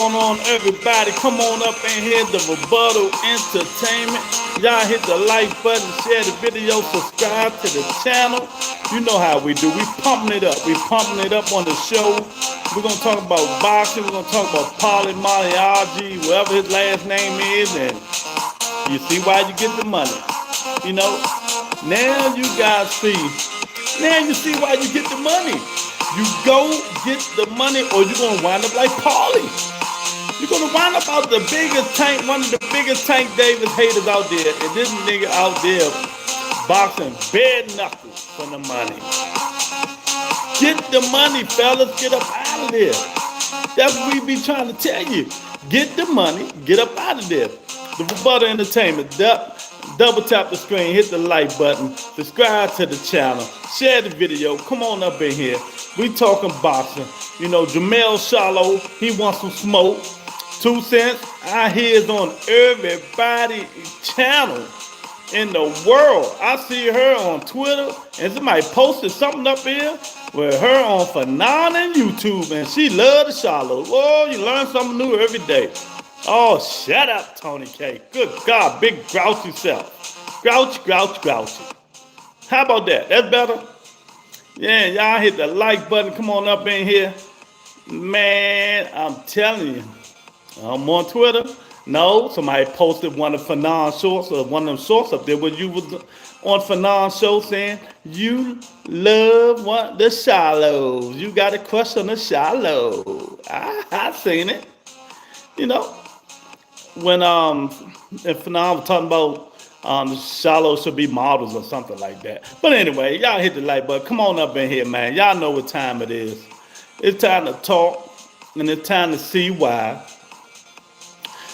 going on, everybody? Come on up in here, the Rebuttal Entertainment. Y'all hit the like button, share the video, subscribe to the channel. You know how we do. We pumping it up. We pumping it up on the show. We're gonna talk about boxing. We're gonna talk about Paulie, whatever his last name is, and you see why you get the money. You know, now you guys see. Now you see why you get the money. You go get the money, or you're gonna wind up like Paulie. You're gonna wind up out the biggest tank, one of the biggest Tank Davis haters out there, and this nigga out there boxing bare knuckles for the money. Get the money, fellas. Get up out of there. That's what we be trying to tell you. Get the money. Get up out of there. The Rebuttal Entertainment. Double tap the screen. Hit the like button. Subscribe to the channel. Share the video. Come on up in here. We talking boxing. You know, Jamel Shallow, he wants some smoke. 2 cents. I hear it's on everybody's channel in the world. I see her on Twitter, and somebody posted something up here with her on Phenom and YouTube, and she love the Shallow. Oh, you learn something new every day. Oh, shut up, Tony K. Good God, big grouchy self. Grouchy. How about that? That's better? Yeah, y'all hit the like button. Come on up in here. Man, I'm telling you. I'm on Twitter. No, somebody posted one of Phenom shorts, or one of them shorts up there where you was on Phenom show saying you love the Shallows. You got a crush on the Shallow. I seen it. You know, when if Phenom was talking about the Shallows should be models or something like that. But anyway, y'all hit the like button. Come on up in here, man. Y'all know what time it is. It's time to talk, and it's time to see why.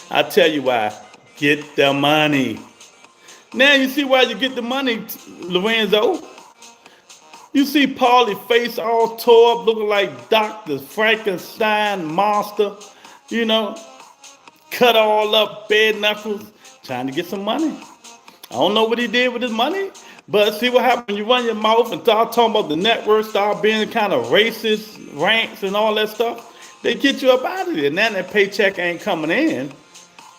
I tell you why. Get the money. Now you see why you get the money, Lorenzo. You see Paulie's face all tore up, looking like Dr. Frankenstein monster. You know, cut all up, bare knuckles, trying to get some money. I don't know what he did with his money, but see what happens when you run your mouth and start talking about the network, start being kind of racist, rants and all that stuff. They get you up out of there. Now that paycheck ain't coming in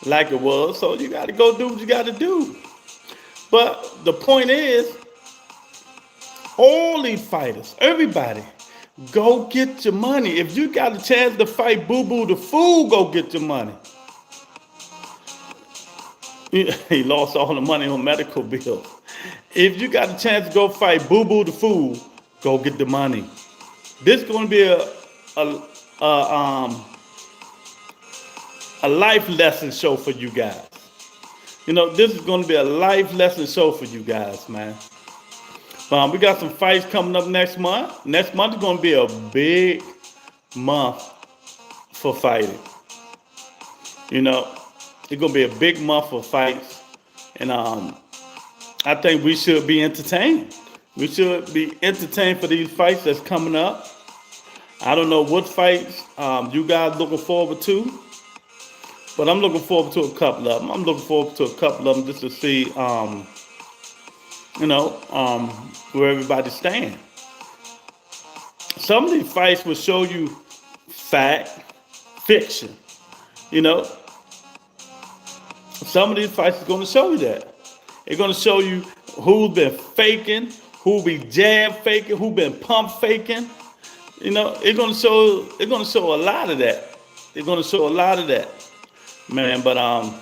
like it was, so you got to go do what you got to do. But the point is, all these fighters, everybody, go get your money. If you got a chance to fight Boo Boo the Fool, go get your money. He lost all the money on medical bills. If you got a chance to go fight Boo Boo the Fool, go get the money. This is going to be a life lesson show for you guys. You know, this is going to be a life lesson show for you guys, man. We got some fights coming up next month. Next month is going to be a big month for fighting. You know, it's going to be a big month for fights. And I think we should be entertained. We should be entertained for these fights that's coming up. I don't know what fights you guys looking forward to. But I'm looking forward to a couple of them. I'm looking forward to a couple of them just to see, where everybody stands. Some of these fights will show you fact, fiction. You know, some of these fights are going to show you that. It's going to show you who's been faking, who be jab faking, who been pump faking. You know, it's going to show a lot of that. It's going to show a lot of that. Man, but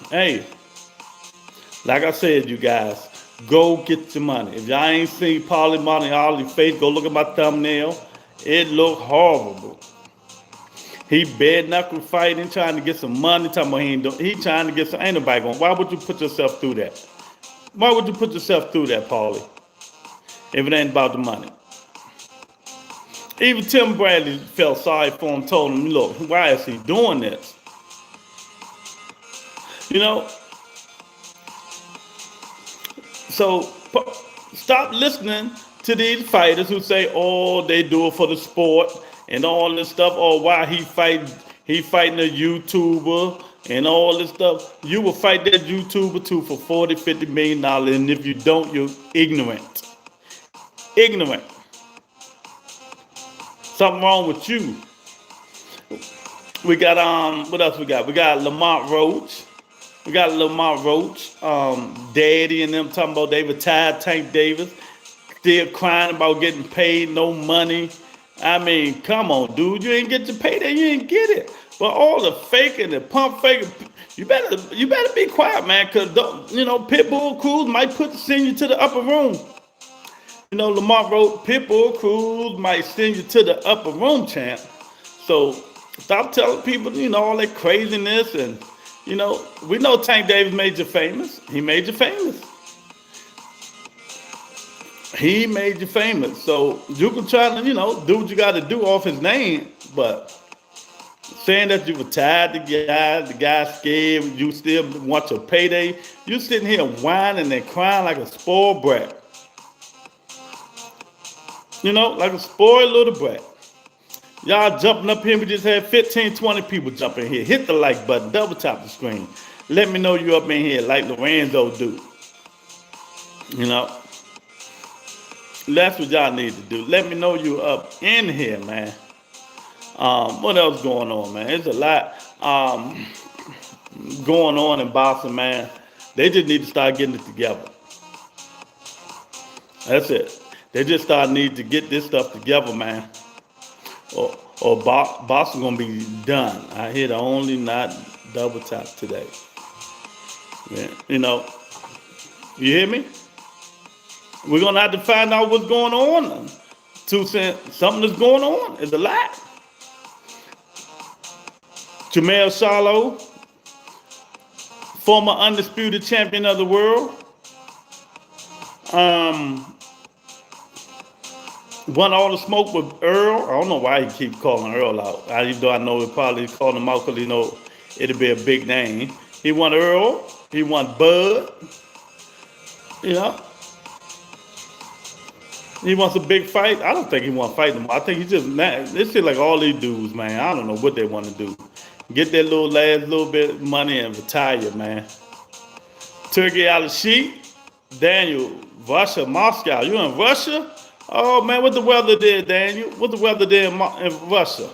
hey, like I said, you guys, go get your money. If y'all ain't seen Paulie face, go look at my thumbnail. It look horrible. He bare knuckle fighting, trying to get some money. Talking about he trying to get some. Ain't nobody going. Why would you put yourself through that? Why would you put yourself through that, Paulie? If it ain't about the money. Even Tim Bradley felt sorry for him. Told him, look, why is he doing this? You know, so stop listening to these fighters who say, oh, they do it for the sport and all this stuff. Or why he fighting a YouTuber and all this stuff. You will fight that YouTuber too for $40, $50 million. And if you don't, you're ignorant. Ignorant. Something wrong with you. We got what else we got? We got Lamont Roach. We got Lamont Roach, Daddy and them talking about they retired Tank Davis, still crying about getting paid, no money. I mean, come on, dude, you ain't get your payday, you ain't get it. But all the faking, the pump faking, you better be quiet, man, cause Pitbull Cruz might send you to the upper room. Lamont wrote Pitbull Cruz might send you to the upper room, champ. So stop telling people, all that craziness. And, we know Tank Davis made you famous. He made you famous. He made you famous. So you can try to, do what you got to do off his name. But saying that you retired the guy scared, you still want your payday, you sitting here whining and crying like a spoiled brat. Like a spoiled little brat. Y'all jumping up here. We just had 15, 20 people jumping here. Hit the like button. Double tap the screen. Let me know you up in here like Lorenzo do. That's what y'all need to do. Let me know you up in here, man. What else going on, man? There's a lot going on in boxing, man. They just need to start getting it together. That's it. They just need to get this stuff together, man. Or boxing gonna be done. I hit only not double tap today. Yeah, you hear me? We're gonna have to find out what's going on. 2 cents, something that's going on. It's a lot. Jamel Charlo, former undisputed champion of the world. Won all the smoke with Earl. I don't know why he keeps calling Earl out. Even though I know he probably called him out because it'll be a big name. He won Earl. He won Bud. He wants a big fight. I don't think he wants to fight them. I think he just mad. This shit like all these dudes, man. I don't know what they want to do. Get that last little bit of money and retire, man. Turkey out of sheep. Daniel, Russia, Moscow. You in Russia? Oh, man, what the weather did, Daniel? What the weather did in Russia?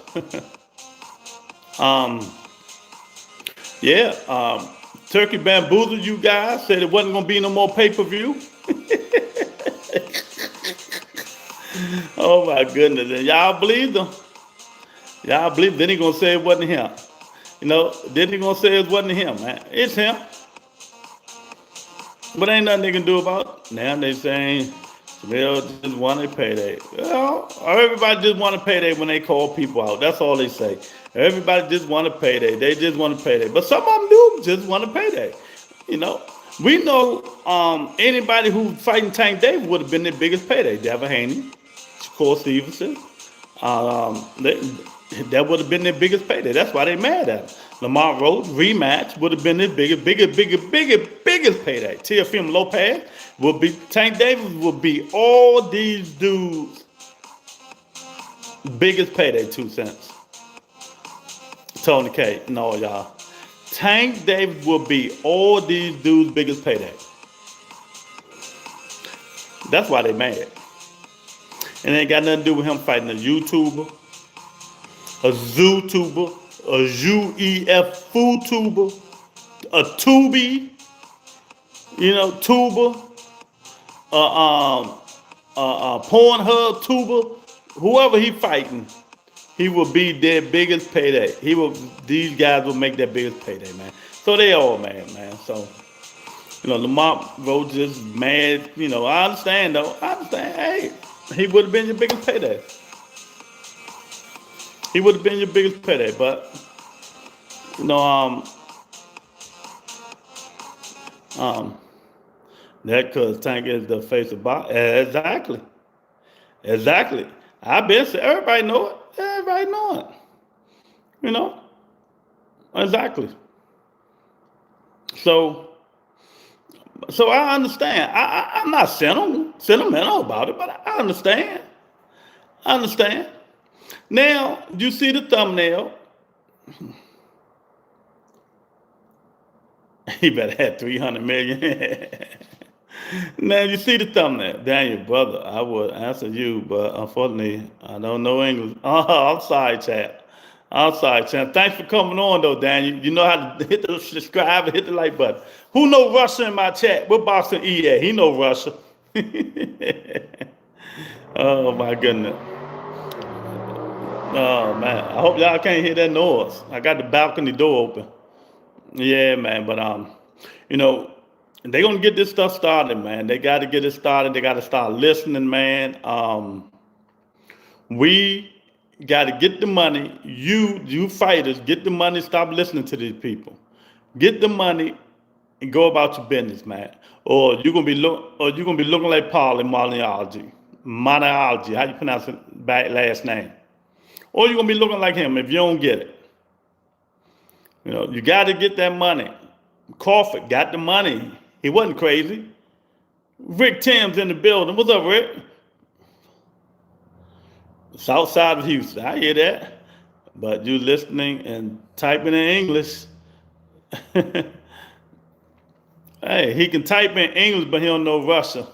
Turkey bamboozled you guys, said it wasn't going to be no more pay-per-view. Oh, my goodness. And y'all believed him. Y'all believed him. Then he going to say it wasn't him. Then he going to say it wasn't him, man. It's him. But ain't nothing they can do about it. Now they saying... They'll just want a payday. Well, everybody just want a payday when they call people out. That's all they say. Everybody just want a payday. They just want a payday. But some of them do just want a payday. We know anybody who fighting Tank Davis would have been their biggest payday. Devin Haney, Shakur Stevenson. That would have been their biggest payday. That's why they mad at him. Lamont Roach rematch would have been their biggest payday. Teofimo Lopez will be, Tank Davis will be all these dudes' biggest payday, 2 cents. Tony K, no, y'all. Tank Davis will be all these dudes' biggest payday. That's why they mad. And it ain't got nothing to do with him fighting a YouTuber, a ZooTuber, a UEF-Fu-tuber, a Tubi, tuber, Pornhub tuber, whoever he fighting, he will be their biggest payday. These guys will make their biggest payday, man. So they all mad, man. So, Lamont Roach is mad. I understand though. Hey, he would have been your biggest payday. He would have been your biggest payday, but that because Tank is the face of boxing. Exactly. I've been saying, everybody know it. Everybody know it. Exactly. So I understand. I'm not sentimental about it, but I understand. Now, you see the thumbnail. He better have 300 million. Now, you see the thumbnail. Daniel, brother, I would answer you, but unfortunately, I don't know English. I'm sorry, chat. I'm sorry, Sam. Thanks for coming on, though, Dan. You know how to hit the subscribe and hit the like button. Who know Russia in my chat? What Boston E at? He know Russia. Oh, my goodness. Oh, man. I hope y'all can't hear that noise. I got the balcony door open. Yeah, man. But, you know, they're going to get this stuff started, man. They got to get it started. They got to start listening, man. We got to get the money. You fighters, get the money. Stop listening to these people. Get the money and go about your business, man. Or you're gonna be looking like Paulie monology. How you pronounce it? Last name? Or you're gonna be looking like him if you don't get it. You know, you got to get that money. Crawford got the money. He wasn't crazy. Rick Tim's in the building. What's up, Rick? South side of Houston. I hear that. But you listening and typing in English. Hey, he can type in English, but he don't know Russian.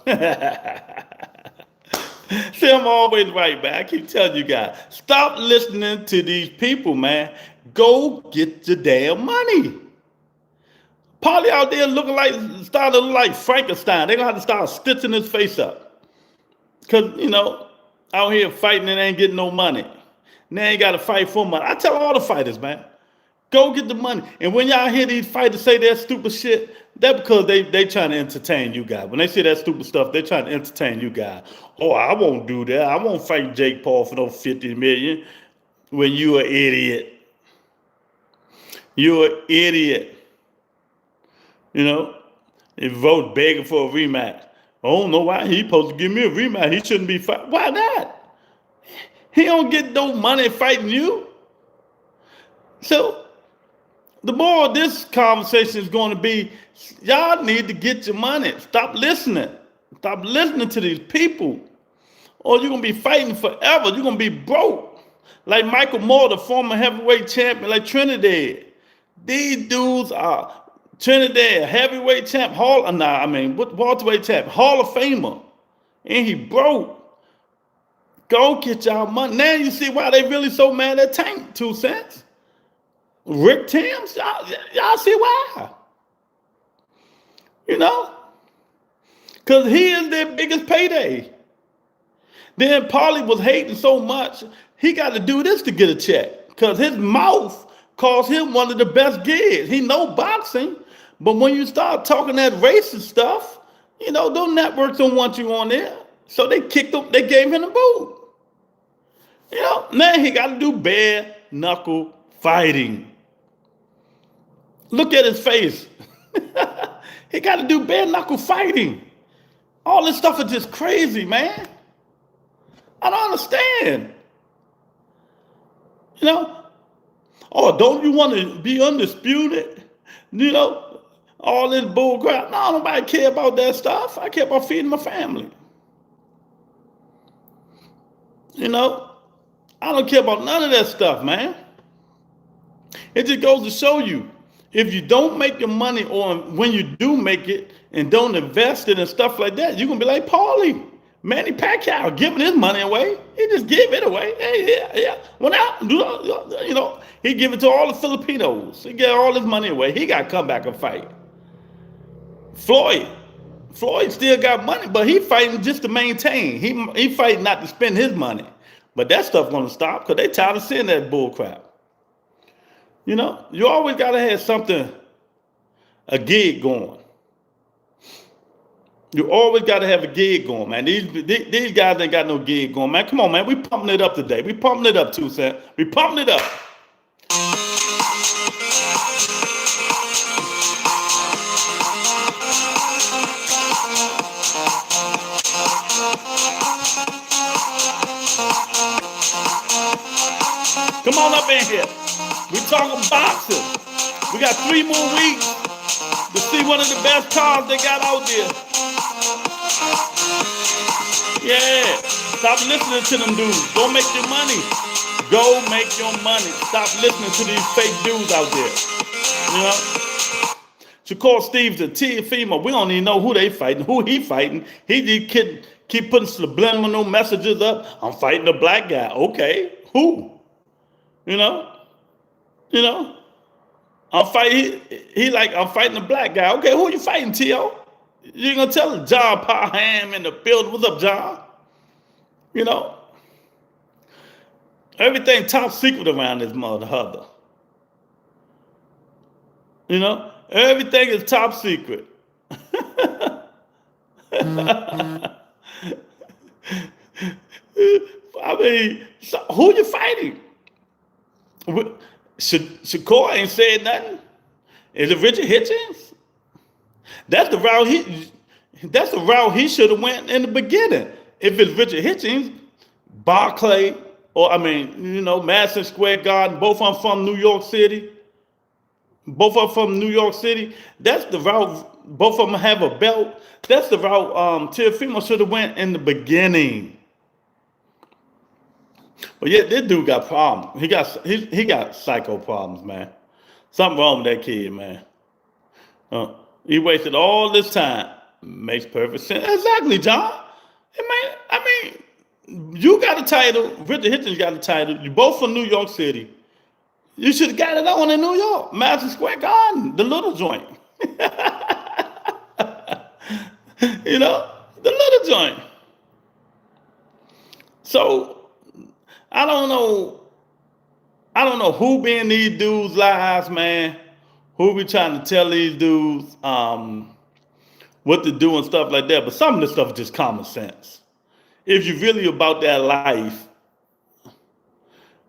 See, I'm always right, man. I keep telling you guys, stop listening to these people, man. Go get your damn money. Paulie out there starting to look like Frankenstein. They're going to have to start stitching his face up. Because, you know, out here fighting and ain't getting no money. Now you got to fight for money. I tell all the fighters, man, go get the money. And when y'all hear these fighters say that stupid shit, that's because they trying to entertain you guys. When they say that stupid stuff, they're trying to entertain you guys. Oh, I won't do that. I won't fight Jake Paul for no 50 million when you an idiot. You're an idiot. You know, if vote begging for a rematch. I don't know why he supposed to give me a rematch. He shouldn't be fighting. Why not? He don't get no money fighting you. So the more of this conversation is going to be, y'all need to get your money. Stop listening. Stop listening to these people. Or you're going to be fighting forever. You're going to be broke. Like Michael Moore, the former heavyweight champion, like Trinidad. These dudes are Trinidad, heavyweight champ, welterweight champ, Hall of Famer. And he broke. Go get y'all money. Now you see why they really so mad at Tank, 2 cents. Rick Timms, y'all see why. You know? Because he is their biggest payday. Then Paulie was hating so much, he got to do this to get a check. Because his mouth cost him one of the best gigs. He know boxing, but when you start talking that racist stuff, you know, those networks don't want you on there. So they kicked him, they gave him the boot. You know, now he got to do bare knuckle fighting. Look at his face. He got to do bare knuckle fighting. All this stuff is just crazy, man. I don't understand. You know? Oh, don't you want to be undisputed? You know, all this bull crap. No, nobody care about that stuff. I care about feeding my family. You know? I don't care about none of that stuff, man. It just goes to show you, if you don't make your money, or when you do make it and don't invest it and stuff like that, you're going to be like Paulie. Manny Pacquiao giving his money away. He just gave it away. Hey, yeah. You know, he give it to all the Filipinos. He gave all his money away. He got to come back and fight. Floyd still got money, but he fighting just to maintain. He fighting not to spend his money. But that stuff going to stop because they tired of seeing that bull crap. You know, you always got to have something, a gig going. You always got to have a gig going, man. These guys ain't got no gig going, man. Come on, man. We pumping it up today. We pumping it up, 2 cents. We pumping it up. Come on up in here. We talking boxing. We got 3 more weeks to see one of the best cards they got out there. Yeah. Stop listening to them dudes. Go make your money. Go make your money. Stop listening to these fake dudes out there. You know? Shakur Steve's a female. We don't even know who they fighting, who he fighting. He keep putting subliminal messages up. I'm fighting a black guy. Okay. Who? You know? You know, I'm fighting. He like, I'm fighting a black guy. Okay, who you fighting, T.O.? You gonna tell him John Parham in the building? What's up, John? You know, everything top secret around this mother. You know, everything is top secret. I mean, so who you fighting? Shakur ain't said nothing. Is it Richard Hitchens? That's the route he. That's the route he should have went in the beginning. If it's Richard Hitchens, Barclay, or I mean, you know, Madison Square Garden, both of them from New York City. Both of them from New York City. That's the route. Both of them have a belt. That's the route Teofimo should have went in the beginning. But yeah, this dude got problems. He got psycho problems, man. Something wrong with that kid, man. He wasted all this time. Makes perfect sense. Exactly, John. I mean, you got a title. Richard Hitchens got a title. You both from New York City. You should have got it on in New York. Madison Square Garden, the little joint. You know, the little joint. So, I don't know who be in these dudes' lives, man. Who be trying to tell these dudes what to do and stuff like that. But some of this stuff is just common sense. If you're really about that life,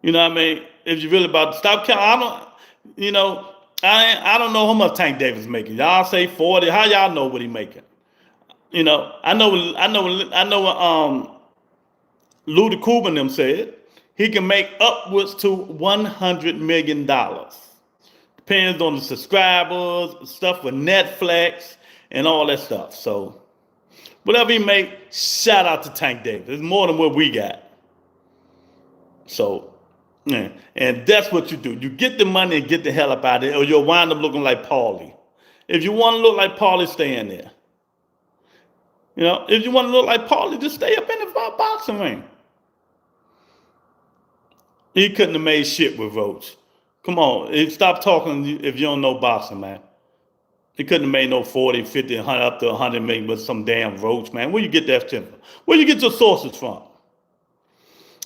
you know what I mean? If you're really about to stop counting, I don't know how much Tank Davis making. Y'all say 40. How y'all know what he making? You know, I know what Luda Cuban them said. He can make upwards to $100 million. Depends on the subscribers, stuff with Netflix, and all that stuff. So, whatever he make, shout out to Tank Davis. It's more than what we got. So, yeah. And that's what you do. You get the money and get the hell up out of there, or you'll wind up looking like Paulie. If you want to look like Paulie, stay in there. You know, if you want to look like Paulie, just stay up in the boxing ring. He couldn't have made shit with Roach. Come on, stop talking if you don't know boxing, man. He couldn't have made no 40, 50, 100, up to 100 million with some damn Roach, man. Where you get that from? Where you get your sources from?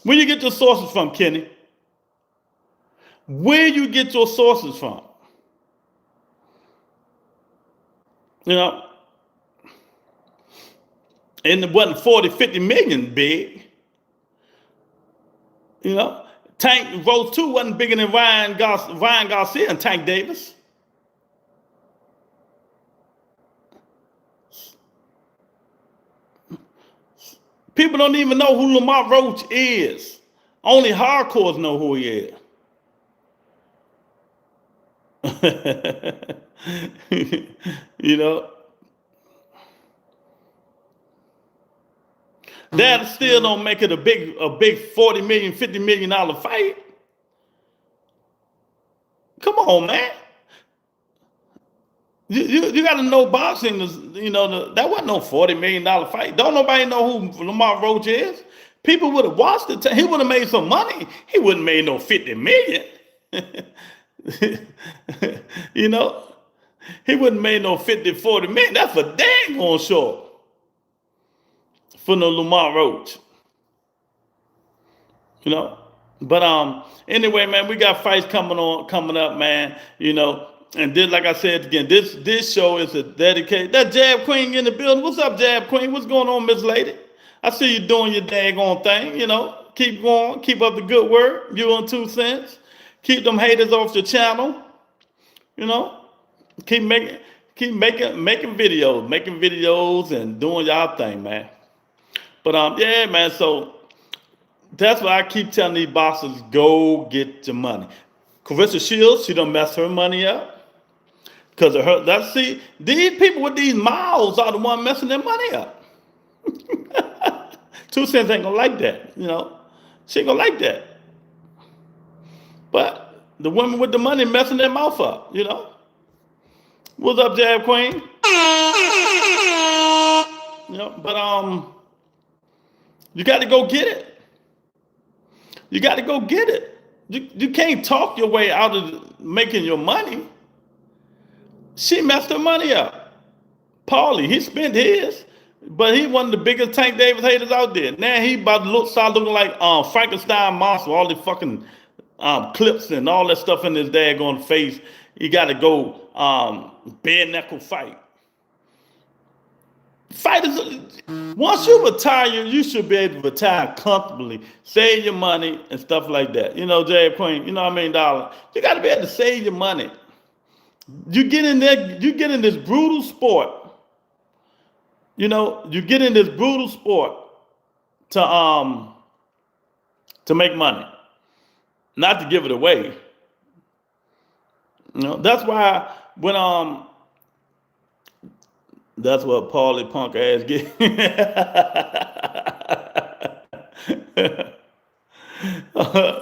Where you get your sources from, Kenny? Where you get your sources from? You know? And it wasn't 40, 50 million big. You know? Tank Roach 2 wasn't bigger than Ryan Garcia and Tank Davis. People don't even know who Lamar Roach is. Only hardcores know who he is. You know? That still don't make it a big $40 million, $50 million fight. Come on, man. You got to know boxing is, you know, that wasn't no $40 million fight. Don't nobody know who Lamar Roach is. People would have watched it. He would have made some money. He wouldn't have made no 50 million. You know, he wouldn't have made no 50, 40 million. That's for dang on sure. For no Lamar Roach. You know? But anyway, man, we got fights coming up, man. You know. And then, like I said again, this show is a dedicated. That Jab Queen in the building. What's up, Jab Queen? What's going on, Miss Lady? I see you doing your daggone thing. You know, keep going, keep up the good work. You on 2 cents. Keep them haters off your channel. You know, keep making videos and doing y'all thing, man. But yeah, man. So that's why I keep telling these bosses, go get your money. Carissa Shields, she done messed her money up. Because of her, see, these people with these mouths are the one messing their money up. 2 cents ain't gonna like that, you know. She ain't gonna like that. But the women with the money messing their mouth up, you know. What's up, Jab Queen? You know, but you got to go get it. You got to go get it. You can't talk your way out of making your money. She messed her money up. Paulie, he spent his, but he one of the biggest Tank Davis haters out there. Now he about to start looking like Frankenstein monster, all the fucking clips and all that stuff in his daggone face. You got to go bare knuckle fight. Fighters, once you retire, you should be able to retire comfortably, save your money and stuff like that. You know, Jay Queen, you know what I mean, dollar. You got to be able to save your money. You get in there, you get in this brutal sport. You know, you get in this brutal sport to make money, not to give it away. You know, that's why when that's what Paulie punk ass get.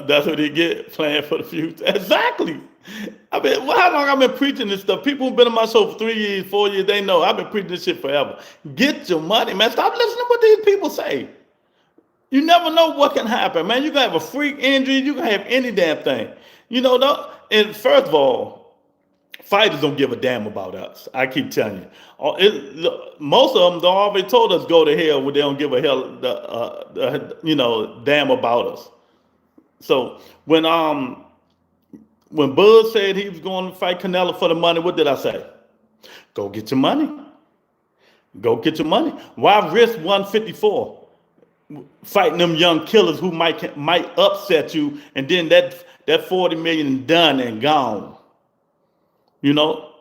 That's what he get, playing for the future. Exactly. I mean, how long I've been preaching this stuff? People who've been on my show for 3 years, 4 years, they know I've been preaching this shit forever. Get your money, man. Stop listening to what these people say. You never know what can happen, man. You can have a freak injury. You can have any damn thing. You know, and first of all, fighters don't give a damn about us. I keep telling you. Most of them don't already told us go to hell when they don't give a hell, damn about us. So when Bud said he was going to fight Canelo for the money, what did I say? Go get your money. Go get your money. Why risk 154 fighting them young killers who might upset you, and then that 40 million done and gone? You know,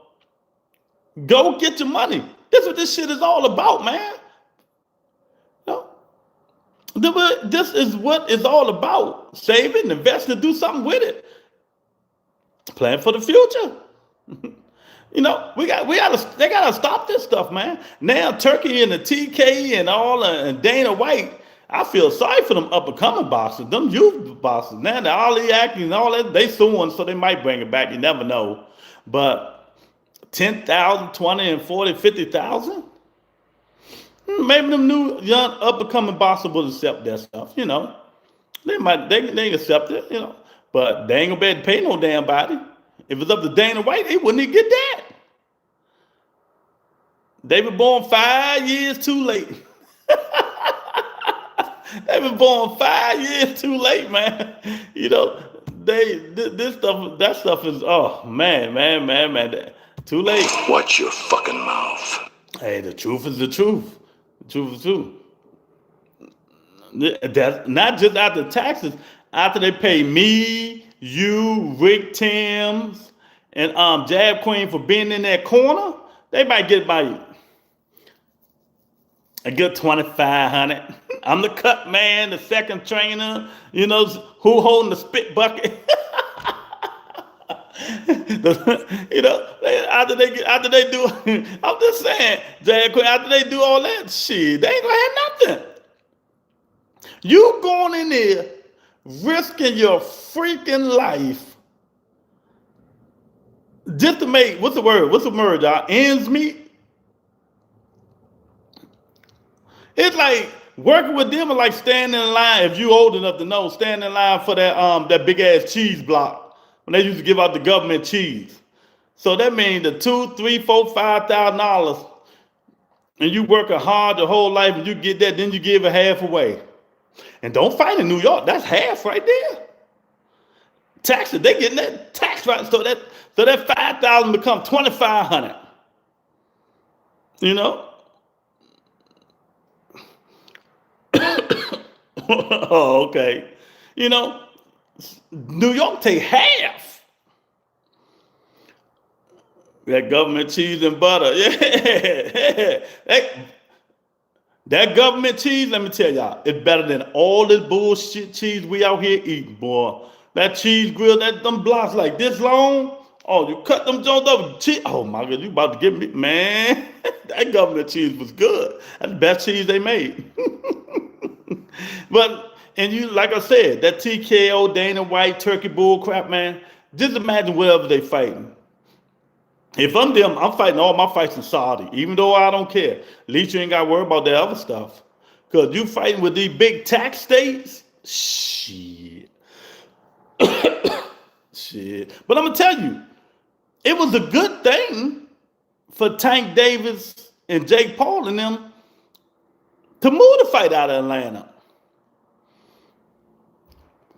go get your money. This is what this shit is all about, man. You know, this is what it's all about. Saving, investing, do something with it. Plan for the future. You know, they gotta stop this stuff, man. Now Turkey and the TK and all and Dana White, I feel sorry for them up and coming boxers, them youth boxers. Now the Ali acting and all that, they suing, so they might bring it back. You never know. But 10,000, 20, and 40, 50,000? Maybe them new young up and coming boxers will accept that stuff. You know, they accept it. You know. But they ain't gonna be able to pay no damn body. If it's up to Dana White, they wouldn't even get that. They were born 5 years too late. They were born 5 years too late, man. You know, that stuff is, oh man, too late. Watch your fucking mouth. Hey, the truth is the truth. The truth is true. That's not just after taxes. After they pay me, you, Rick Timms, and Jab Queen for being in that corner, they might get by a good $2,500. I'm the cut man, the second trainer, you know, who holding the spit bucket. You know, after they do, I'm just saying, Jab Queen, after they do all that shit, they ain't gonna have nothing. You going in there risking your freaking life just to make, what's the word, y'all? Ends meet. It's like working with them is like standing in line, if you old enough to know, standing in line for that big ass cheese block when they used to give out the government cheese. So that means the $2,000, $3,000, $4,000, $5,000, and you working hard the whole life and you get that, then you give it half away. And don't fight in New York. That's half right there. Taxes, they getting that tax right. So that $5,000 become $2,500. You know? Oh, okay. You know, New York take half. That government cheese and butter. Yeah. That government cheese, let me tell y'all, it's better than all this bullshit cheese we out here eating, boy. That cheese grill, them blocks like this long. Oh, you cut them joints up. Cheese. Oh my God, you about to give me, man. That government cheese was good. That's the best cheese they made. But, and you, like I said, that TKO, Dana White, turkey bull crap, man. Just imagine whatever they fighting. If I'm them, I'm fighting all my fights in Saudi, even though I don't care. At least you ain't got to worry about that other stuff. Because you fighting with these big tax states, shit. Shit. But I'm gonna tell you, it was a good thing for Tank Davis and Jake Paul and them to move the fight out of Atlanta.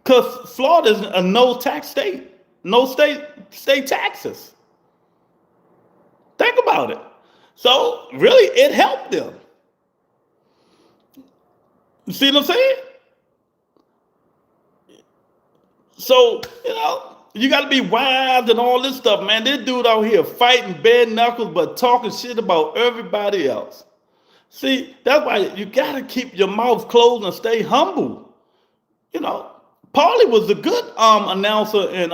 Because Florida is a no tax state. No state taxes. Think about it. So really it helped them. You see what I'm saying? So, you got to be wise and all this stuff, man. This dude out here fighting bare knuckles, but talking shit about everybody else. See, that's why you got to keep your mouth closed and stay humble. Paulie was a good announcer and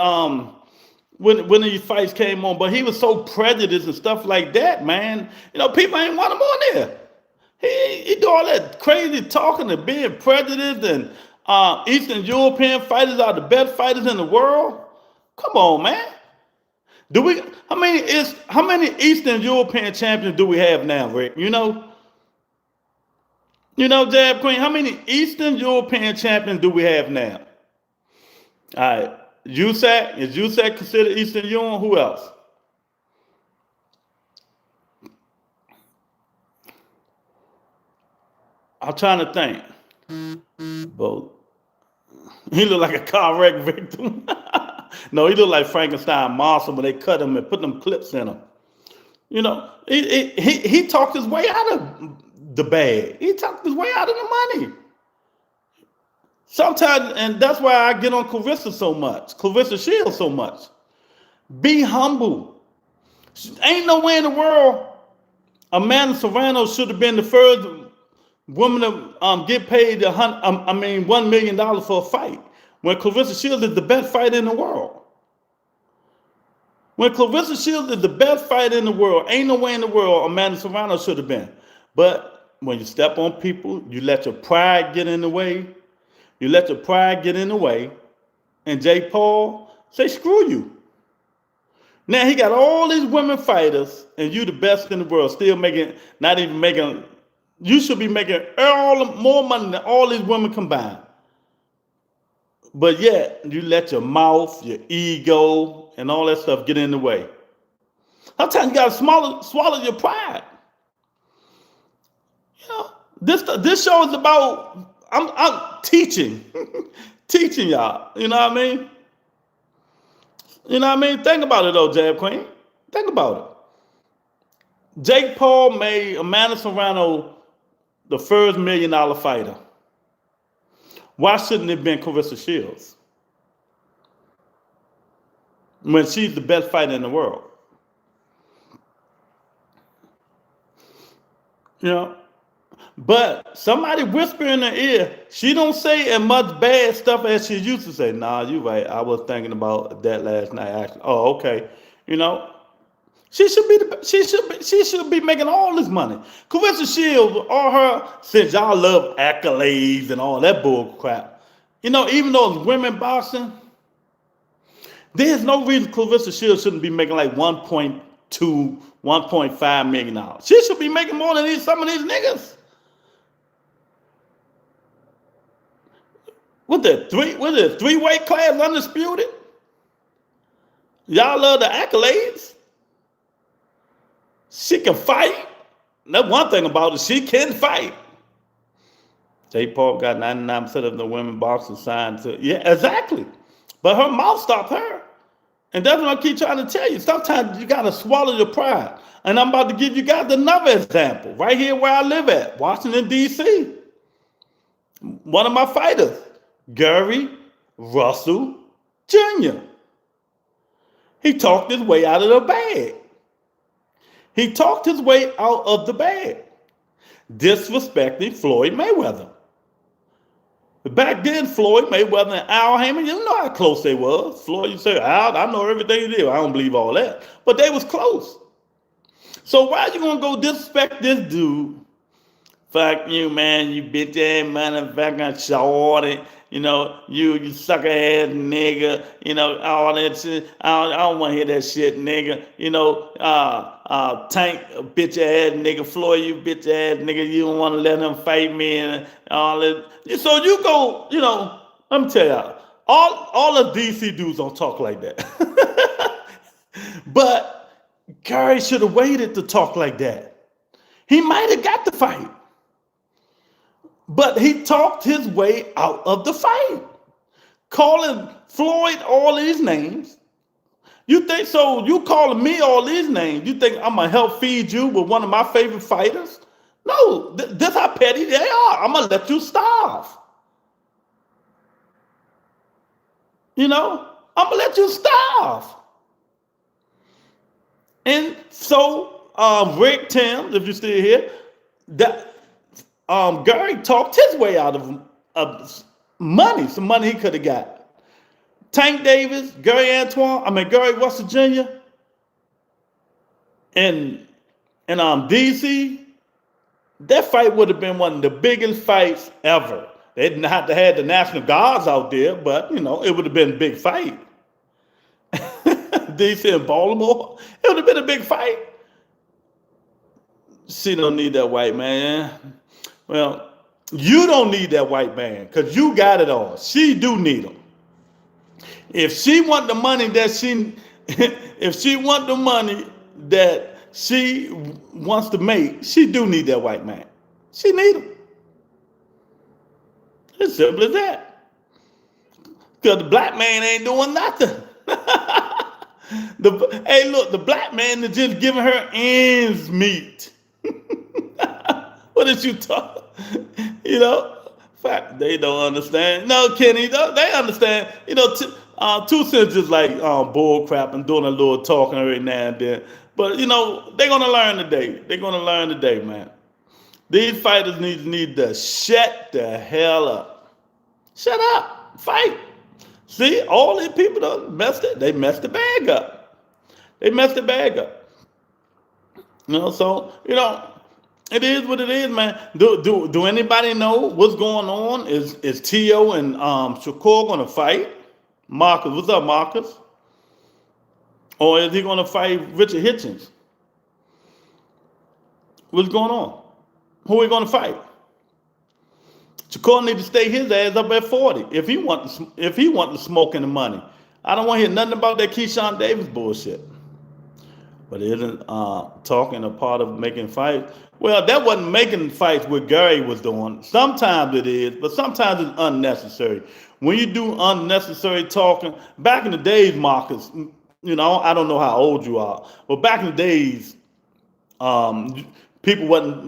when these fights came on, but he was so prejudiced and stuff like that, man. People ain't want him on there. He do all that crazy talking and being prejudiced, and Eastern European fighters are the best fighters in the world. Come on, man. How many Eastern European champions do we have now, Rick? Jab Queen, how many Eastern European champions do we have now? All right. USAC, is USAC considered Eastern Europe? Who else? I'm trying to think. But he looked like a car wreck victim. No, he looked like Frankenstein monster when they cut him and put them clips in him. He talked his way out of the bag. He talked his way out of the money. Sometimes, and that's why I get on Clarissa Shields so much. Be humble. Ain't no way in the world Amanda Serrano should have been the first woman to get paid $1 million for a fight, when Clarissa Shields is the best fighter in the world. When Clarissa Shields is the best fighter in the world, ain't no way in the world Amanda Serrano should have been. But when you step on people, you let your pride get in the way. And Jake Paul say, screw you. Now he got all these women fighters, and you the best in the world, still you should be making more money than all these women combined. But yet, you let your mouth, your ego, and all that stuff get in the way. Sometimes you got to swallow your pride. This show is about, I'm teaching. Teaching y'all. You know what I mean? Think about it though, Jab Queen. Think about it. Jake Paul made Amanda Serrano the first $1 million fighter. Why shouldn't it have been Clarissa Shields? When she's the best fighter in the world. But somebody whisper in her ear, she don't say as much bad stuff as she used to say. Nah, you right. I was thinking about that last night, actually. Oh, okay. She should be making all this money. Clarissa Shields, all her, since y'all love accolades and all that bull crap. Even though it's women boxing, there's no reason Clarissa Shields shouldn't be making like $1.2, $1.5 million. She should be making more than some of these niggas. What the three-weight class undisputed? Y'all love the accolades. She can fight. That's one thing about it. She can fight. Jake Paul got 99% of the women boxers signed to. Yeah, exactly. But her mouth stopped her. And that's what I keep trying to tell you. Sometimes you got to swallow your pride. And I'm about to give you guys another example. Right here where I live at, Washington, D.C. One of my fighters, Gary Russell Jr. He talked his way out of the bag. Disrespecting Floyd Mayweather. Back then, Floyd Mayweather and Al Haymon, you know how close they was. Floyd, you say, Al, I know everything you did. I don't believe all that. But they was close. So why you gonna go disrespect this dude? Fuck you, man, you bitch ass motherfucking shorty. You sucker ass nigga. All that shit. I don't want to hear that shit, nigga. Tank, bitch ass nigga. Floyd, you bitch ass nigga. You don't want to let him fight me and all that. So you go, let me tell y'all. All of DC dudes don't talk like that. But Gary should have waited to talk like that. He might have got the fight. But he talked his way out of the fight, calling Floyd all these names. You think so? You calling me all these names? You think I'm gonna help feed you with one of my favorite fighters? No, this how petty they are. I'm gonna let you starve. You know, I'm gonna let you starve. And so, Rick Tim, if you're still here, that Gary talked his way out of money, some money he could have got. Tank Davis, Gary Russell Jr., and DC, that fight would have been one of the biggest fights ever. They didn't have to have the National Guards out there, but it would have been a big fight. DC and Baltimore, it would have been a big fight. She don't need that white man. Well, you don't need that white man because you got it all. She do need him. If she want the money that she wants to make, she do need that white man. She need him. It's simple as that. Because the black man ain't doing nothing. Hey, look, the black man is just giving her ends meet. What is you talking? Fact, they don't understand. No, Kenny, they understand. 2 cents just like bull crap and doing a little talking every now and then. But they're gonna learn today. They're gonna learn today, man. These fighters need to shut the hell up. Shut up. Fight. See, all these people done messed it. They messed the bag up. They messed the bag up. So it is what it is, man. Do anybody know what's going on? Is Tio and Shakur gonna fight? Marcus, what's up, Marcus? Or is he gonna fight Richard Hitchens? What's going on? Who are we gonna fight? Shakur need to stay his ass up at 40 if he want the smoke and the money. I don't want to hear nothing about that Keyshawn Davis bullshit. But isn't talking a part of making fights? Well, that wasn't making fights what Gary was doing. Sometimes it is, but sometimes it's unnecessary. When you do unnecessary talking, back in the days, Marcus, I don't know how old you are, but back in the days,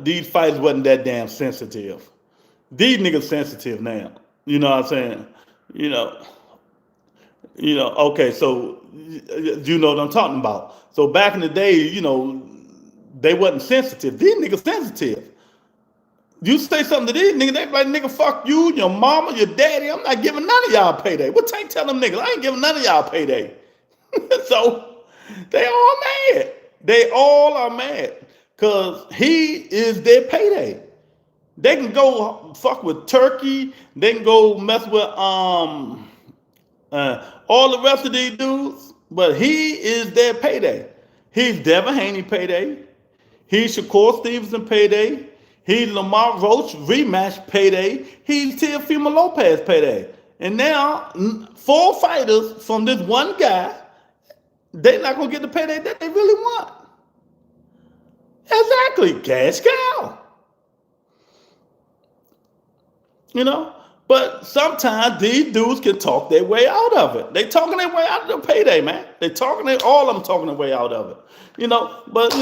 these fights wasn't that damn sensitive. These niggas sensitive now. You know what I'm saying? Okay, so you know what I'm talking about. So back in the day, they wasn't sensitive. These niggas sensitive. You say something to these niggas, they be like, nigga, fuck you, your mama, your daddy. I'm not giving none of y'all payday. What Tank tell them niggas? I ain't giving none of y'all payday. So they all mad. They all are mad because he is their payday. They can go fuck with Turkey. They can go mess with all the rest of these dudes, but he is their payday. He's Devin Haney payday. He's Shakur Stevenson payday. He's Lamar Roach rematch payday. He's Teofimo Lopez payday. And now 4 fighters from this one guy, they're not gonna get the payday that they really want. Exactly, cash cow. But sometimes these dudes can talk their way out of it. They talking their way out of the payday, man. All of them talking their way out of it. But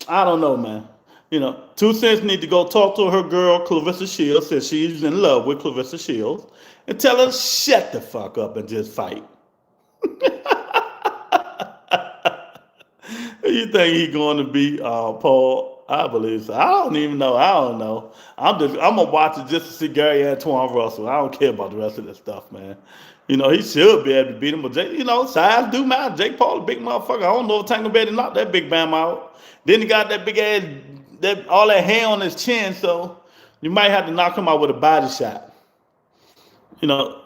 I don't know, man. 2 Cents need to go talk to her girl, Clarissa Shields, since she's in love with Clarissa Shields, and tell her shut the fuck up and just fight. You think he going to beat Paul? I believe so. I don't even know. I don't know. I'm gonna watch it just to see Gary Antoine Russell. I don't care about the rest of this stuff, man. He should be able to beat him, but size do matter. Jake Paul, a big motherfucker. I don't know if Tank Better knock that big bam out. Then he got that big ass, all that hair on his chin, so you might have to knock him out with a body shot.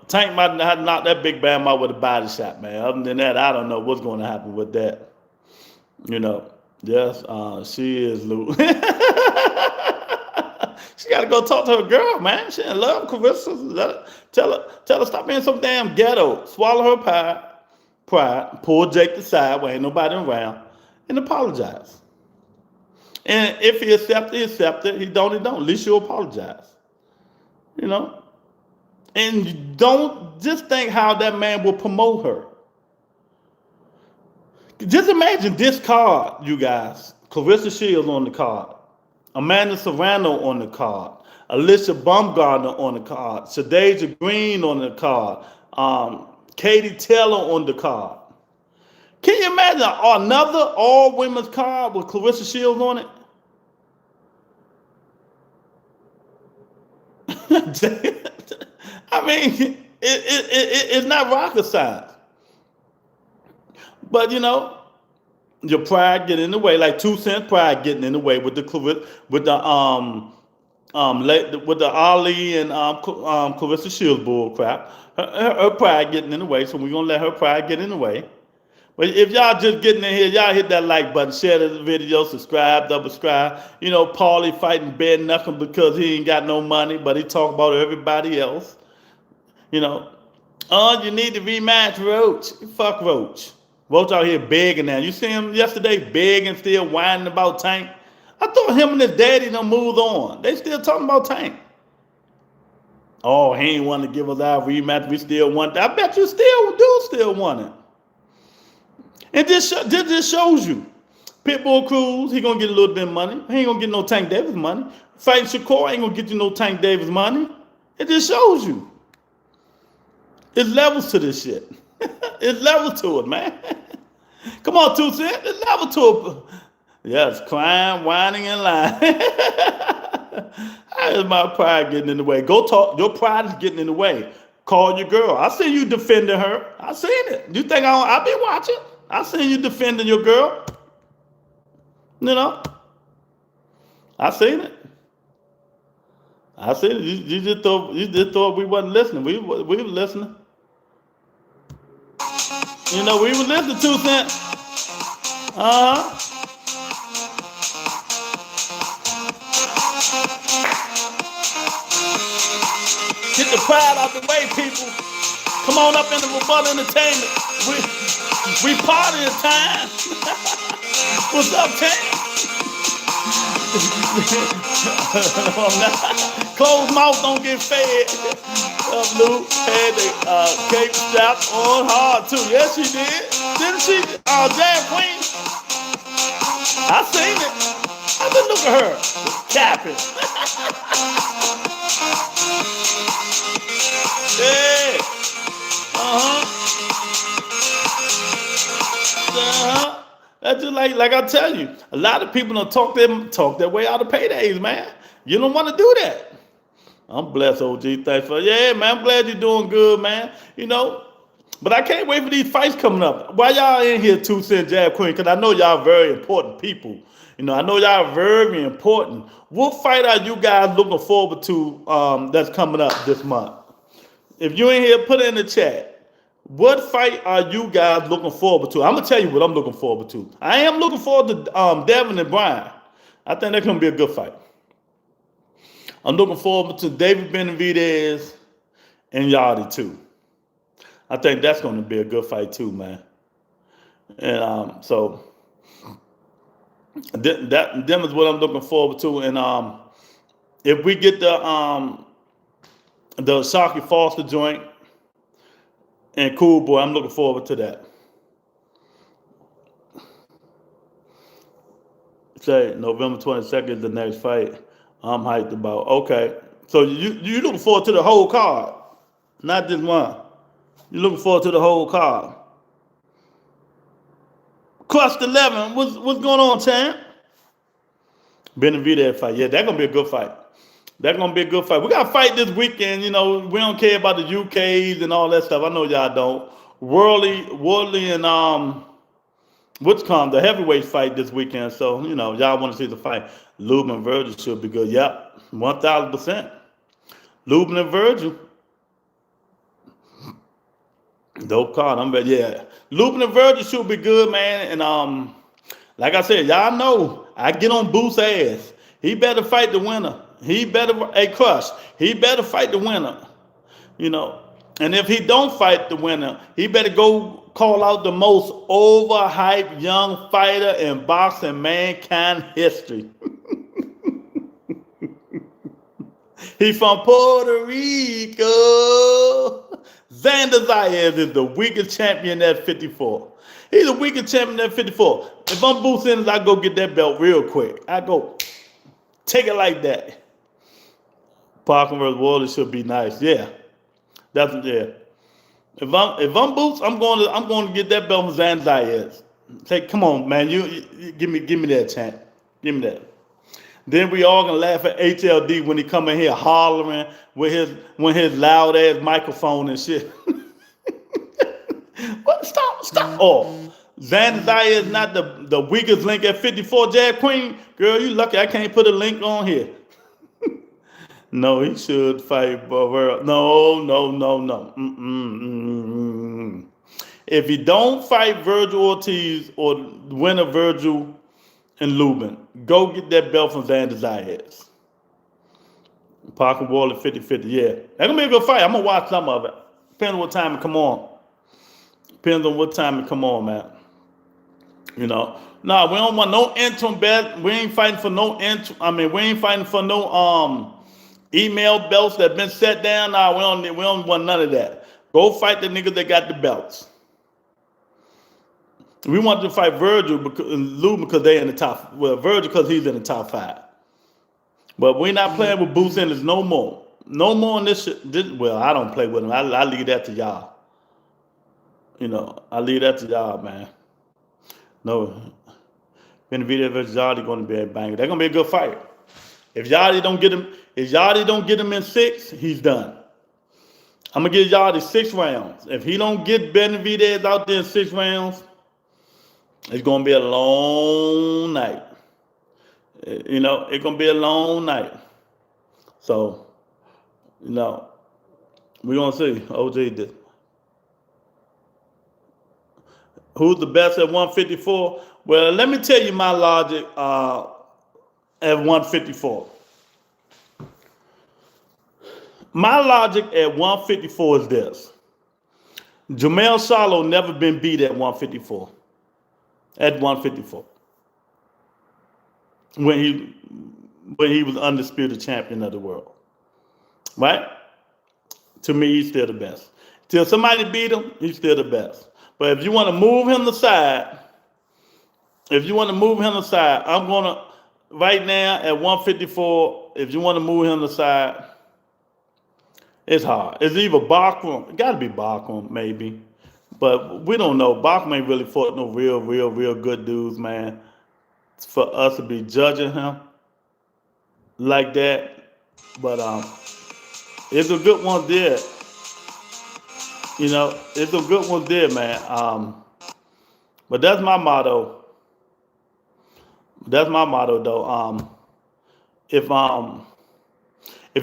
Tank might have to knock that big bam out with a body shot, man. Other than that, I don't know what's going to happen with that. Yes, she is Lou. She got to go talk to her girl, man. She in love, Carissa. Tell her stop being so damn ghetto. Swallow her pride, pull Jake aside where ain't nobody around, and apologize. And if he accepts it, he accepts it. He don't, he don't. At least you apologize. You know? And don't just think how that man will promote her. Just imagine this card, you guys. Clarissa Shields on the card. Amanda Serrano on the card. Alicia Baumgartner on the card. Shadeja Green on the card. Katie Taylor on the card. Can you imagine another all-women's card with Clarissa Shields on it? I mean, it's not rocket science. But, you know, your pride get in the way, like 2 Cent pride getting in the way with the Ali and Clarissa Shields bull crap. Her pride getting in the way, so we're gonna let her pride get in the way. But if y'all just getting in here, y'all hit that like button, share this video, subscribe, double subscribe. You know, Paulie fighting bare knuckle because he ain't got no money, but he talk about everybody else. You know, oh, you need to rematch Roach. Fuck Roach. Roach out here begging now. You see him yesterday begging, still whining about Tank. I thought him and his daddy done moved on. They still talking about Tank. Oh, he ain't want to give us our rematch. We still want that. I bet you still want it. And this just shows you. Pitbull Cruz, he gonna get a little bit of money. He ain't gonna get no Tank Davis money. Fighting Shakur ain't gonna get you no Tank Davis money. It just shows you. It's levels to this shit. It's levels to it, man. Come on, 2 Cent. It's level to it. Yes, crying, whining, and lying. How is my pride getting in the way? Go talk. Your pride is getting in the way. Call your girl. I see you defending her. I seen it. You think I'll be watching? I seen you defending your girl. You know? I seen it. I seen it. You just thought we wasn't listening. We were listening. You know, we were listening, 2 Cent. Get the pride out the way, people. Come on up in the Rebuttal Entertainment. We party time. What's up, Tank? Closed mouth don't get fed. Lou had the cake strap on hard too. Yes, she did. Didn't she? Jam Queen. I seen it. I said, look at her. Capping. Yeah. That's just like I tell you, a lot of people don't talk their way out of paydays, man. You don't want to do that. I'm blessed, OG. Thanks for yeah, man. I'm glad you're doing good, man. You know, but I can't wait for these fights coming up. Why y'all in here, 2 Cent, Jab Queen? Because I know y'all very important people. You know, I know y'all very important. What fight are you guys looking forward to that's coming up this month? If you in here, put it in the chat. What fight are you guys looking forward to? I'm going to tell you what I'm looking forward to. I am looking forward to Devin and Brian. I think that's going to be a good fight. I'm looking forward to David Benavidez and Yachty too. I think that's going to be a good fight too, man. And so them is what I'm looking forward to. And if we get the Shockey Foster joint and Cool Boy, I'm looking forward to that. Say November 22nd is the next fight. I'm hyped about. Okay, so you looking forward to the whole card, not just one. You looking forward to the whole card. Crust 11. What's going on, champ? Benavidez fight. Yeah, that's gonna be a good fight. That's gonna be a good fight. We got a fight this weekend. You know, we don't care about the UKs and all that stuff. I know y'all don't. Worldly and the heavyweight fight this weekend. So, you know, y'all want to see the fight. Lubin and Virgil should be good. Yep, 1,000%. Lubin and Virgil. Dope card. I'm ready. Yeah. Lubin and Virgil should be good, man. And like I said, y'all know I get on Booth's ass. He better fight the winner. He better, hey, Crush, he better fight the winner, you know. And if he don't fight the winner, he better go call out the most overhyped young fighter in boxing mankind history. He from Puerto Rico. Xander Zayas is the weakest champion at 54. He's the weakest champion at 54. If I'm Boots Sanders, I go get that belt real quick. I go take it like that. Parker versus Waller should be nice. Yeah, that's yeah. If I'm Boots, I'm going to get that belt from Xander Zayas. Say, come on, man, you give me that champ. Give me that. Then we all gonna laugh at HLD when he come in here hollering with his loud ass microphone and shit. What? Stop! Oh, Xander is not the weakest link at 54. Jab Queen, girl, you lucky I can't put a link on here. No, he should fight Barbara. No. If he don't fight Virgil Ortiz or winner Virgil and Lubin, go get that belt from Xander Zayas. Parker Waller 50-50, yeah. That's going to be a good fight. I'm going to watch some of it. Depends on what time it come on. Depends on what time it come on, man. You know. No, we don't want no interim bet. We ain't fighting for no we ain't fighting for no email belts that been set down. Nah, we don't want none of that. Go fight the niggas that got the belts. We wanted to fight Virgil and Lubin because they in the top. Well, Virgil because he's in the top 5. But we're not playing with Boots Sanders no more. No more in this shit. Well, I don't play with him. I leave that to y'all. You know, I leave that to y'all, man. No, Benavidez versus Yardy going to be a banger. They're going to be a good fight. If Yardy don't get him in 6, he's done. I'm gonna give Yardy 6 rounds. If he don't get Benavidez out there in 6 rounds, it's going to be a long night. You know, it's going to be a long night. So, you know, we're going to see. OJ did. Who's the best at 154? Well, let me tell you my logic at 154. My logic at 154 is this. Jermell Charlo never been beat at 154. At 154, when he was undisputed champion of the world, right? To me, he's still the best. Till somebody beat him, he's still the best. But if you want to move him aside, I'm gonna right now at 154. If you want to move him aside, it's hard. It's either Bachman. It got to be Bachman, maybe. But we don't know. Bachman ain't really fought no real good dudes, man. For us to be judging him like that. But it's a good one there. You know, it's a good one there, man. But that's my motto. That's my motto, though. If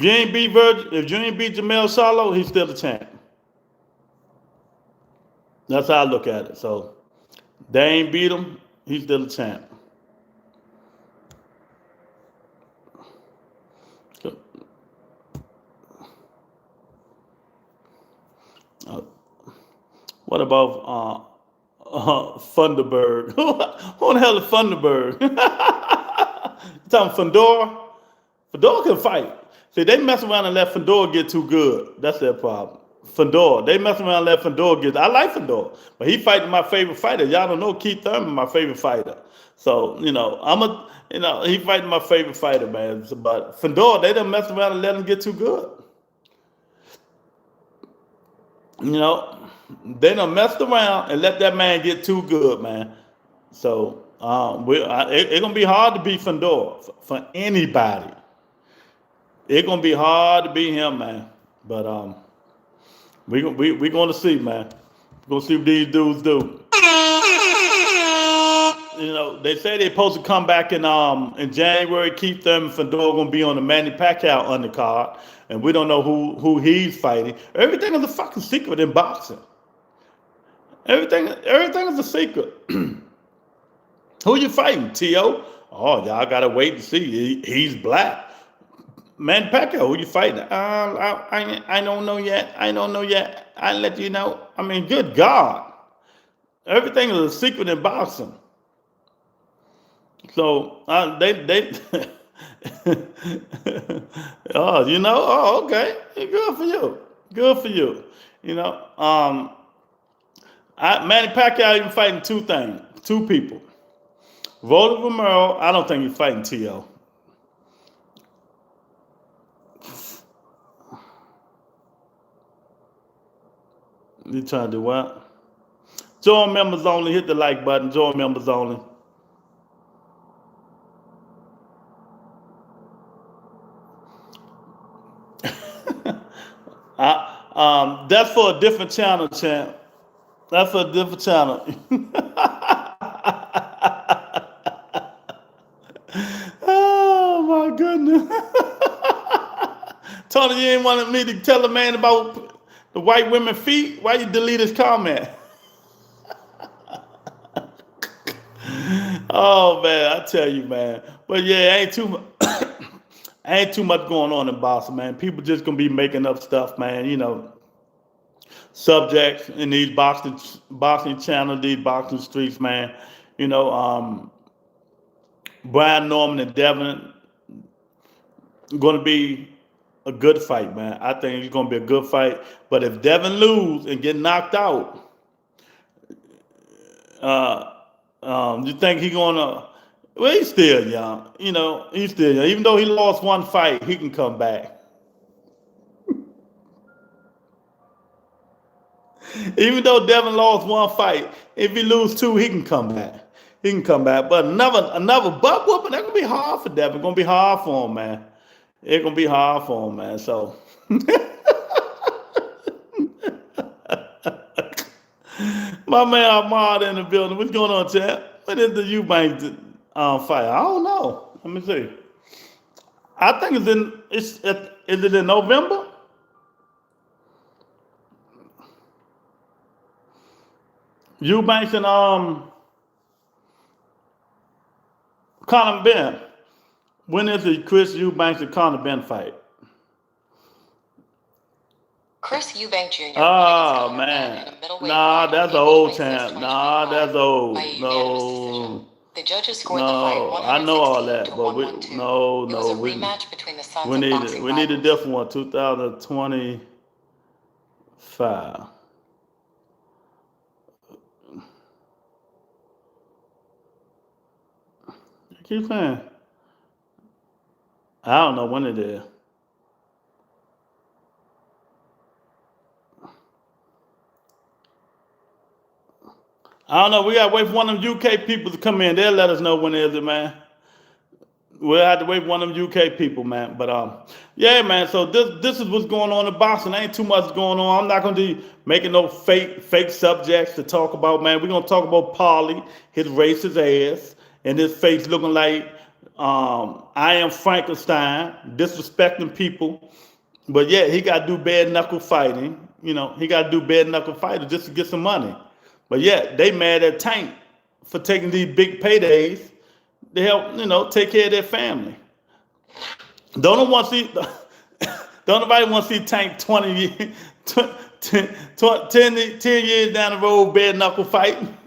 you ain't beat Jermell Charlo, he's still the champ. That's how I look at it. So they ain't beat him, he's still the champ. What about Thunderberg? Who the hell is Thunderberg? You talking Fedor? Fedor can fight. See, they mess around and let Fedor get too good. That's their problem. Fedor, they mess around and let Fedor get. I like Fedor, but he fighting my favorite fighter. Y'all don't know Keith Thurman, my favorite fighter. So you know, he fighting my favorite fighter, man. But Fedor, they done mess around and let him get too good. You know, they done messed around and let that man get too good, man. So it's gonna be hard to beat Fedor for anybody. It's gonna be hard to beat him, man. But we're gonna see, man. We're gonna see what these dudes do. You know, they say they're supposed to come back in January. Keith Thurman and Fedor gonna be on the Manny Pacquiao undercard, and we don't know who he's fighting. Everything is a fucking secret in boxing. Everything is a secret. Who you fighting, T.O.? Oh, y'all gotta wait and see. He's black. Man Pacquiao, who you fighting? I don't know yet. I don't know yet. I'll let you know. I mean, good God. Everything is a secret in boxing. So they oh, you know, oh, okay. Good for you. Good for you. You know, Manny Pacquiao even fighting two people. Vote Romero, I don't think he's fighting T.O. You trying to do what? Join members only. Hit the like button. Join members only. That's for a different channel, champ. That's for a different channel. Oh my goodness. Tony, you ain't wanted me to tell a man about the white women feet? Why you delete his comment? Oh man, I tell you, man. But yeah, ain't too much going on in Boston, man. People just gonna be making up stuff, man. You know, subjects in these boxing channels, these boxing streets, man. You know, Brian Norman and Devin going to be a good fight, man. I think it's going to be a good fight. But if Devin lose and get knocked out, you think he going to? Well, he's still young. You know, he's still young. Even though he lost one fight, he can come back. Even though Devin lost one fight, if he lose two, he can come back. He can come back. But another butt whooping, that's gonna be hard for Devin. It's gonna be hard for him, man. It's gonna be hard for him, man. So my man Ahmad in the building. What's going on, chat? When is the Eubanks fight? I don't know. Let me see. I think is it in November? Eubanks and Conor Ben. When is the Chris Eubanks and Conor Ben fight? Chris Eubank Jr. Oh man, nah, that's an old champ. Nah, that's old. No, the judges scored the fight no, I know all that, but we 116 to 112. no, It was no, a rematch between the sons we of need boxing we need a rivals. different one. 2025. Keep saying. I don't know when it is. I don't know. We gotta wait for one of them UK people to come in. They'll let us know when it is, man. We'll have to wait for one of them UK people, man. But yeah, man. So this is what's going on in boxing. Ain't too much going on. I'm not gonna be making no fake subjects to talk about, man. We're gonna talk about Paulie, his racist ass, and his face looking like I am Frankenstein, disrespecting people. But yeah, he got to do bare knuckle fighting. You know, he got to do bare knuckle fighting just to get some money. But yeah, they mad at Tank for taking these big paydays to help, you know, take care of their family. Don't nobody want to see Tank 20 years, 10 years down the road bare knuckle fighting.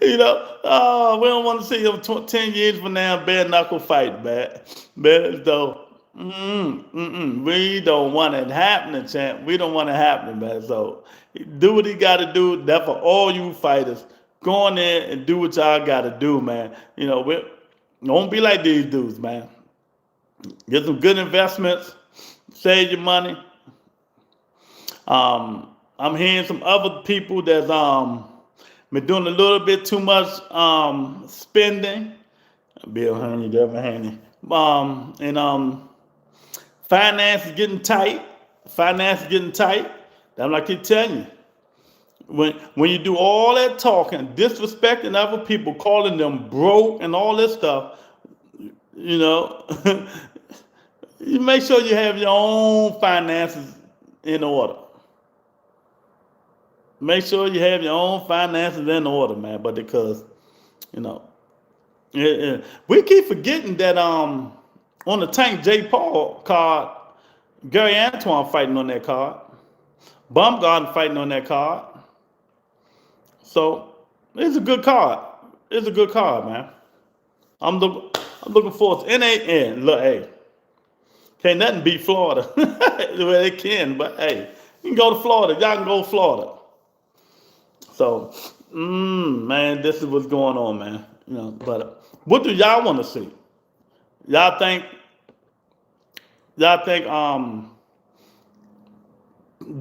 You know, we don't want to see him 10 years from now bare knuckle fight, man. But though, we don't want it happening, champ. We don't want it happening, man. So do what he got to do. That's for all you fighters. Go on there and do what y'all got to do, man. You know, don't be like these dudes, man. Get some good investments. Save your money. I'm hearing some other people that's been doing a little bit too much spending. Bill Haney, Devin Haney. Finance is getting tight. Finance is getting tight. That's what I keep telling you. When you do all that talking, disrespecting other people, calling them broke and all this stuff, you know, you make sure you have your own finances in order. Make sure you have your own finances in order, man. But because, you know, We keep forgetting that on the Tank J Paul card, Gary Antoine fighting on that card. Baumgarten fighting on that card. So it's a good card. It's a good card, man. I'm looking forward to NAN. Look, hey, can't nothing beat Florida. Well, they can, but hey, you can go to Florida. Y'all can go to Florida. So, man, this is what's going on, man. You know, but what do y'all want to see? Y'all think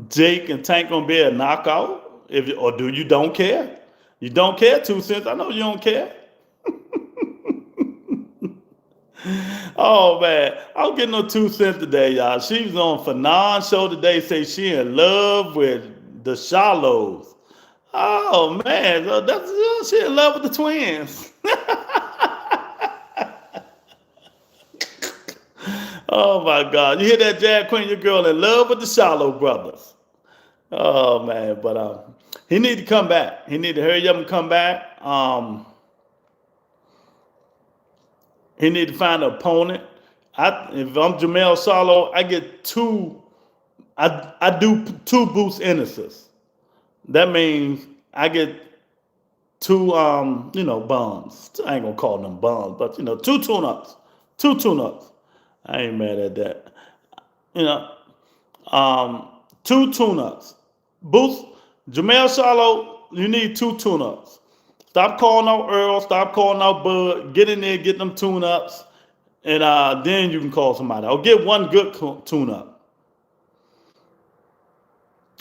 Jake and Tank gonna be a knockout? Or do you don't care? You don't care, 2 cents. I know you don't care. Oh man, I was getting no 2 cents today, y'all. She was on Fanon's show today, say she in love with the Shallows. Oh man, so that's she in love with the twins. Oh my God, you hear that, Jag Queen? Your girl in love with the Shallow brothers. Oh man, but he need to come back. He need to hurry up and come back. He need to find an opponent. If I'm Jamel Solo, I get two. I do 2 boost innocents. That means I get 2 bombs. I ain't gonna call them bombs, but 2 tune-ups. 2 tune-ups. I ain't mad at that. 2 tune-ups. Boost Jamel Solo, you need 2 tune-ups. Stop calling out Earl, stop calling out Bud, get in there, get them tune-ups, and then you can call somebody. Or get 1 good tune-up.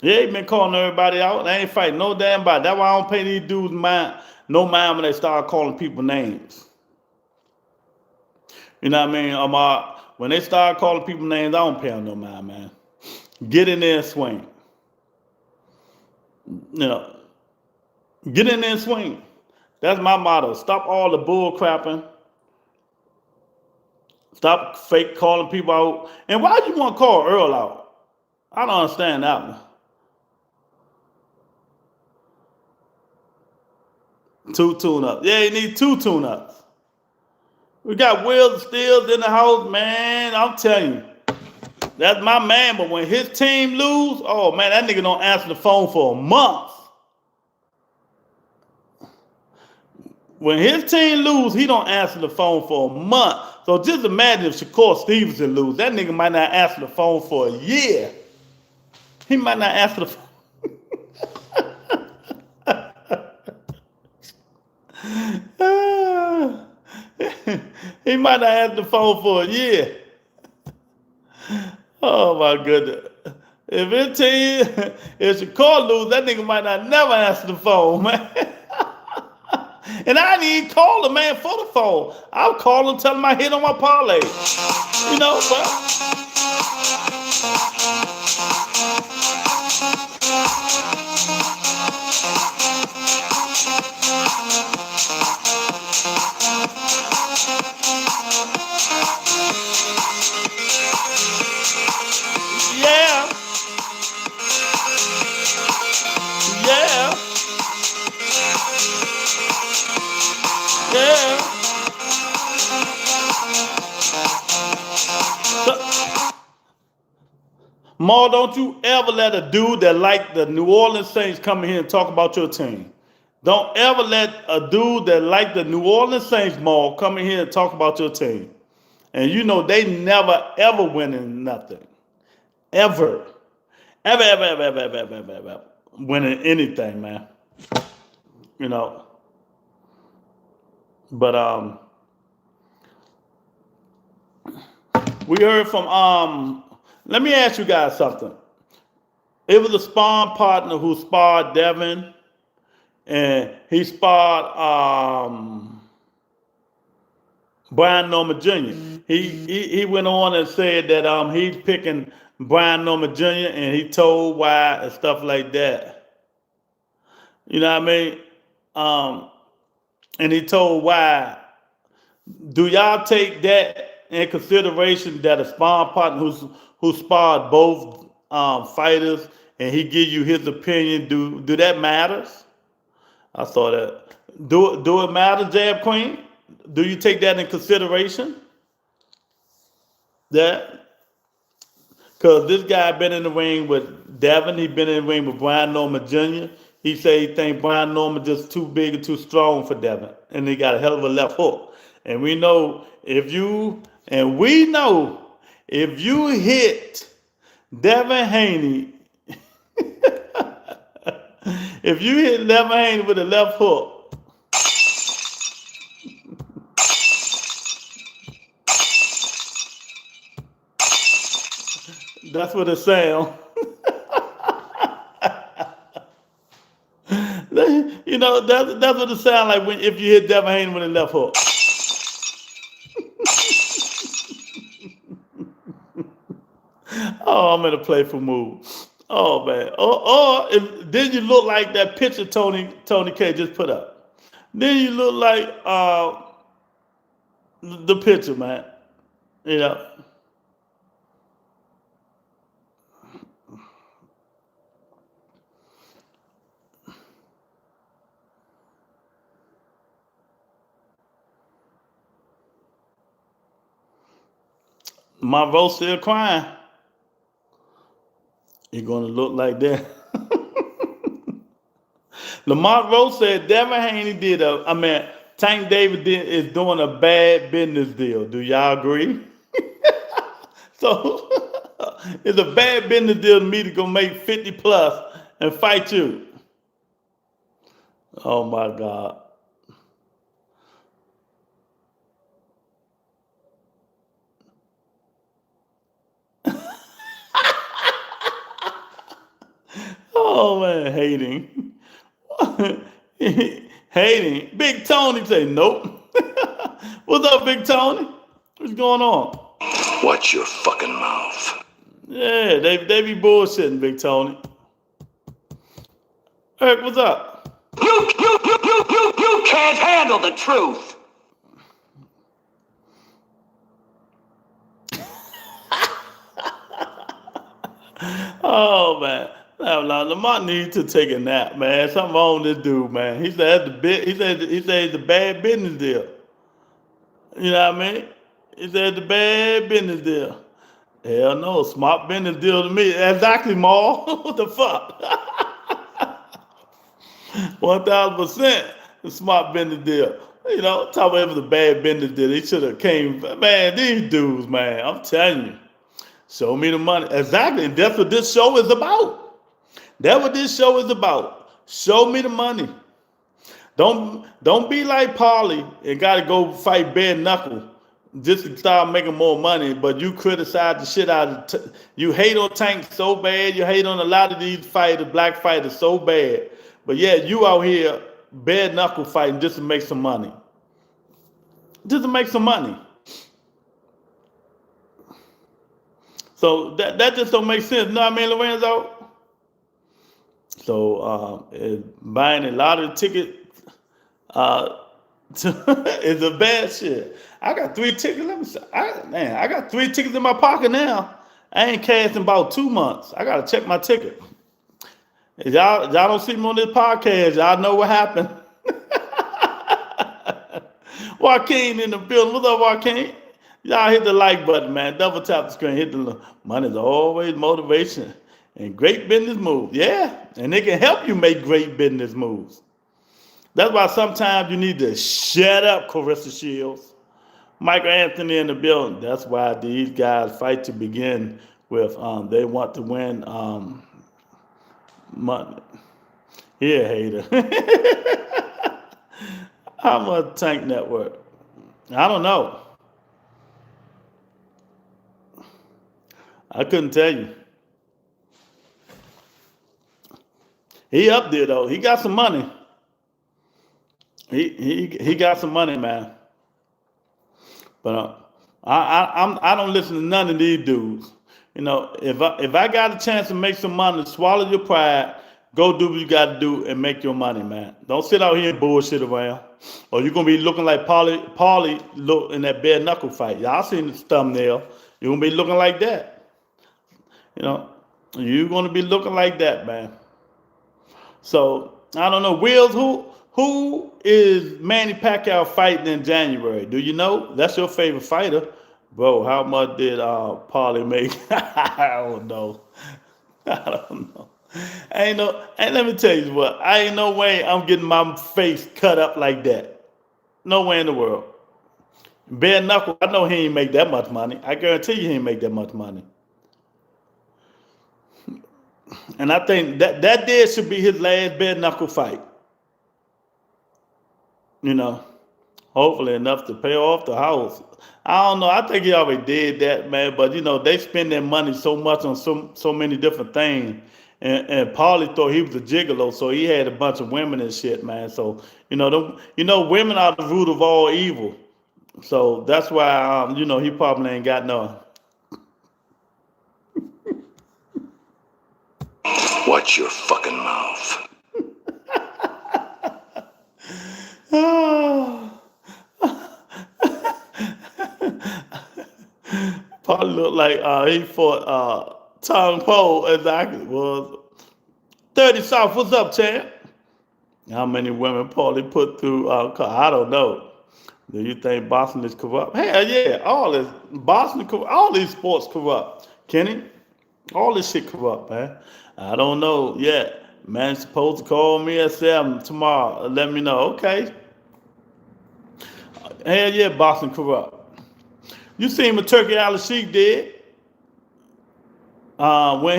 Yeah, he been calling everybody out. They ain't fighting no damn body. That's why I don't pay these dudes no mind when they start calling people names. You know what I mean? When they start calling people names, I don't pay them no mind, man. Get in there and swing. Get in there and swing. That's my motto. Stop all the bull crapping. Stop fake calling people out. And why you want to call Earl out? I don't understand that one. 2 tune-ups. Yeah, you need 2 tune-ups. We got Will Steels in the house, man. I'm telling you. That's my man, but when his team lose, oh man, that nigga don't answer the phone for a month. When his team lose, he don't answer the phone for a month. So just imagine if Shakur Stevenson lose. That nigga might not answer the phone for a year. He might not answer the phone. He might not answer the phone for a year. Oh my goodness. If Shakur lose, that nigga might not never answer the phone, man. And I didn't even call the man for the phone. I'll call him, tell him I hit on my parlay. Yeah. Yeah. Yeah. Ma, don't you ever let a dude that like the New Orleans Saints come in here and talk about your team. Don't ever let a dude that like the New Orleans Saints, Ma, come in here and talk about your team. And they never, ever winning nothing. Ever. Ever winning anything, man. But we heard from let me ask you guys something. It was a sparring partner who sparred Devin, and he sparred Brian Norman Jr. He went on and said that he's picking Brian Norman Jr. and he told why and stuff like that. You know what I mean? And he told why. Do y'all take that in consideration, that a sparring partner who sparred both fighters and he give you his opinion? Do that matters? I saw that. Do it matter, Jab Queen? Do you take that in consideration? That because this guy been in the ring with Devin, he been in the ring with Brian Norman Jr. He say he think Brian Norman just too big and too strong for Devin, and he got a hell of a left hook. And we know if you hit Devin Haney, if you hit Devin Haney with a left hook, that's what it sound. You know, that's what it sound like when if you hit Devin Haney with a left hook. Oh, I'm in a playful mood. Oh man. Then you look like that picture Tony K just put up. Then you look like the picture, man. You know. My vote still crying. You're gonna look like that. Lamont Rose said Devin Haney Tank David is doing a bad business deal. Do y'all agree? So it's a bad business deal to me to go make 50 plus and fight you. Oh my God. Oh man, hating. Hating. Big Tony say nope. What's up, Big Tony? What's going on? Watch your fucking mouth. Yeah, they be bullshitting, Big Tony. Eric, what's up? You can't handle the truth. Oh man. Now, Lamont needs to take a nap, man. Something wrong with this dude, man. He said it's a bad business deal. You know what I mean? He said it's a bad business deal. Hell no, smart business deal to me. Exactly, Maul. What the fuck? 1000% a smart business deal. You know, talk about it was a bad business deal. He should have came. Man, these dudes, man, I'm telling you. Show me the money. Exactly. And that's what this show is about. That's what this show is about. Show me the money. Don't be like Paulie and got to go fight bare knuckle just to start making more money. But you criticize the shit out of you hate on Tank so bad. You hate on a lot of these fighters, black fighters, so bad. But yeah, you out here bare knuckle fighting just to make some money. Just to make some money. So that just don't make sense. You know what I mean, Lorenzo? So buying a lottery ticket is a bad shit. I got 3 tickets. Let me see. I got 3 tickets in my pocket now. I ain't cashed in about 2 months. I gotta check my ticket. If y'all don't see me on this podcast, y'all know what happened. Joaquin in the building. What's up, Joaquin? Y'all hit the like button, man. Double tap the screen. Hit the money's always motivation and great business moves. Yeah, and it can help you make great business moves. That's why sometimes you need to shut up, Carissa Shields. Michael Anthony in the building. That's why these guys fight to begin with. They want to win money. Here, hater. How much Tank Network? I don't know. I couldn't tell you. He up there though. He got some money. He got some money, man. But I don't listen to none of these dudes. You know, if I got a chance to make some money, swallow your pride, go do what you got to do and make your money, man. Don't sit out here and bullshit around, or you're gonna be looking like Paulie look in that bare knuckle fight. Y'all seen the thumbnail. You're gonna be looking like that. You know, you're gonna be looking like that, man. So I don't know. Wills, Who is Manny Pacquiao fighting in January? Do you know? That's your favorite fighter. Bro, how much did Paulie make? I don't know. I don't know. Ain't no, and let me tell you what, I ain't no way I'm getting my face cut up like that. No way in the world. Bare knuckle, I know he ain't make that much money. I guarantee you he ain't make that much money. And I think that there should be his last bare knuckle fight. You know, hopefully enough to pay off the house. I don't know. I think he already did that, man. But you know, they spend their money so much on so many different things. And Paulie thought he was a gigolo, so he had a bunch of women and shit, man. So women are the root of all evil. So that's why he probably ain't got none. Watch your fucking mouth. Probably looked like he fought Tom Poe exactly was 30 South. What's up, champ? How many women Paulie put through? I don't know. Do you think boxing is corrupt? Hell yeah, all these sports corrupt. Kenny, all this shit corrupt, man. I don't know yet. Man, supposed to call me at 7 tomorrow. Let me know. Okay. Hell yeah, boxing corrupt. You seen what Turkey Al-Sheikh did when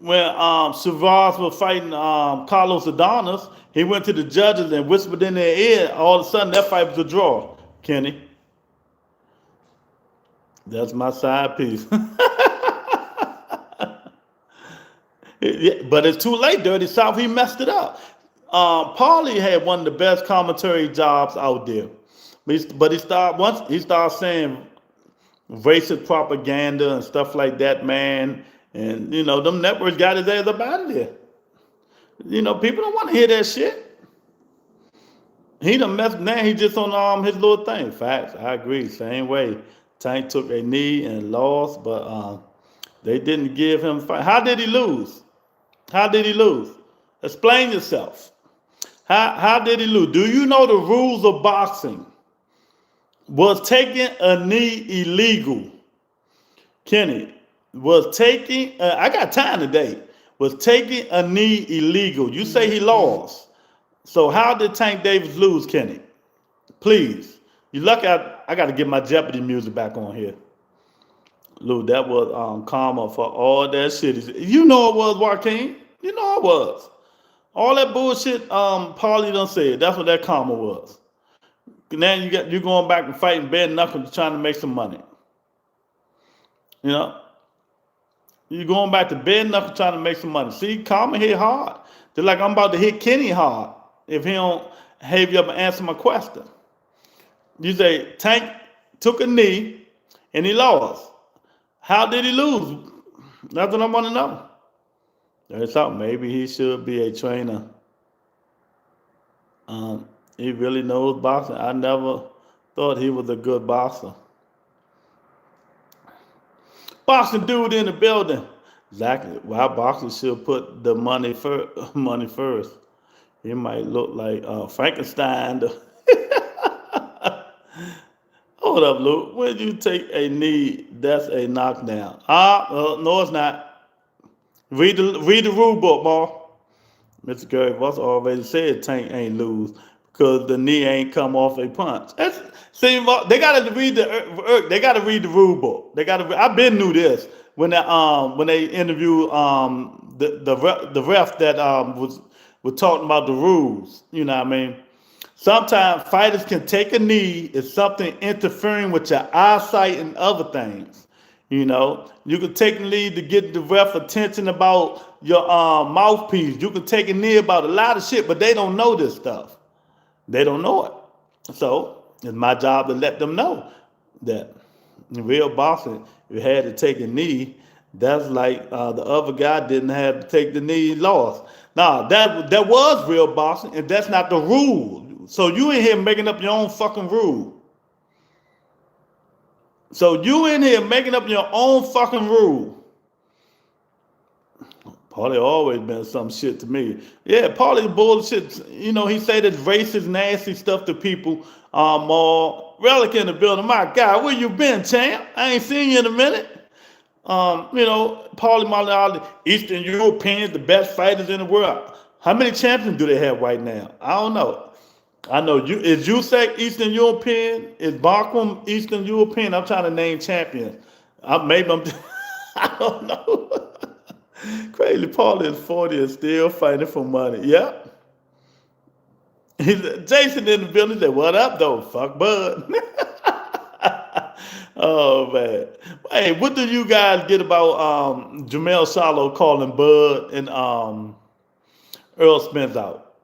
Savas was fighting Carlos Adonis. He went to the judges and whispered in their ear. All of a sudden, that fight was a draw. Kenny, that's my side piece. But it's too late. Dirty South, he messed it up. Paulie had one of the best commentary jobs out there. But he started saying racist propaganda and stuff like that, man. And them networks got his ass up out of there. People don't want to hear that shit. He done messed. Now he just on his little thing. Facts, I agree. Same way. Tank took a knee and lost, but they didn't give him fight. How did he lose? How did he lose? Explain yourself. How did he lose? Do you know the rules of boxing? Was taking a knee illegal? Kenny, was taking, I got time today, was taking a knee illegal? You say he lost. So how did Tank Davis lose, Kenny? Please. You lucky I got to get my Jeopardy music back on here. Lou, that was karma for all that shit. You know it was, Joaquin. You know it was. All that bullshit Paulie done said, that's what that karma was. Now you're going back and fighting bare knuckles trying to make some money. You're going back to bare knuckles trying to make some money. See, karma hit hard. Just like I'm about to hit Kenny hard if he don't have you up and answer my question. You say Tank took a knee and he lost. How did he lose? That's what I want to know. There's something. Maybe he should be a trainer. He really knows boxing. I never thought he was a good boxer. Boxing dude in the building. Exactly. Why boxers should put the money first. He might look like Frankenstein. Hold up, Luke. When you take a knee, that's a knockdown. No, it's not. Read the rule book, boy. Mr. Gary Russell already said Tank ain't lose because the knee ain't come off a punch. They gotta read the rule book. I been knew this when they interviewed the ref that was talking about the rules. You know what I mean? Sometimes fighters can take a knee if something interfering with your eyesight and other things. You can take a knee to get the ref attention about your mouthpiece. You can take a knee about a lot of shit, but they don't know this stuff. They don't know it. So it's my job to let them know that in real boxing, you had to take a knee. That's like the other guy didn't have to take the knee, he lost. Nah, that was real boxing, and that's not the rule. So you in here making up your own fucking rule. Paulie always been some shit to me. Yeah, Paulie bullshit. You know, he say this racist, nasty stuff to people. All Relic in the building. My God, where you been, champ? I ain't seen you in a minute. You know, Paulie Malignaggi, Eastern Europeans, the best fighters in the world. How many champions do they have right now? I don't know. I know you is Usyk Eastern European, is Barkman Eastern European. I'm trying to name champions. Maybe I'm I don't know. Crazy Paulie is 40 and still fighting for money. Yep. Jason in the building said, "What up though? Fuck Bud." Oh man. Hey, what do you guys get about Jamel Shallow calling Bud and Earl Spence out?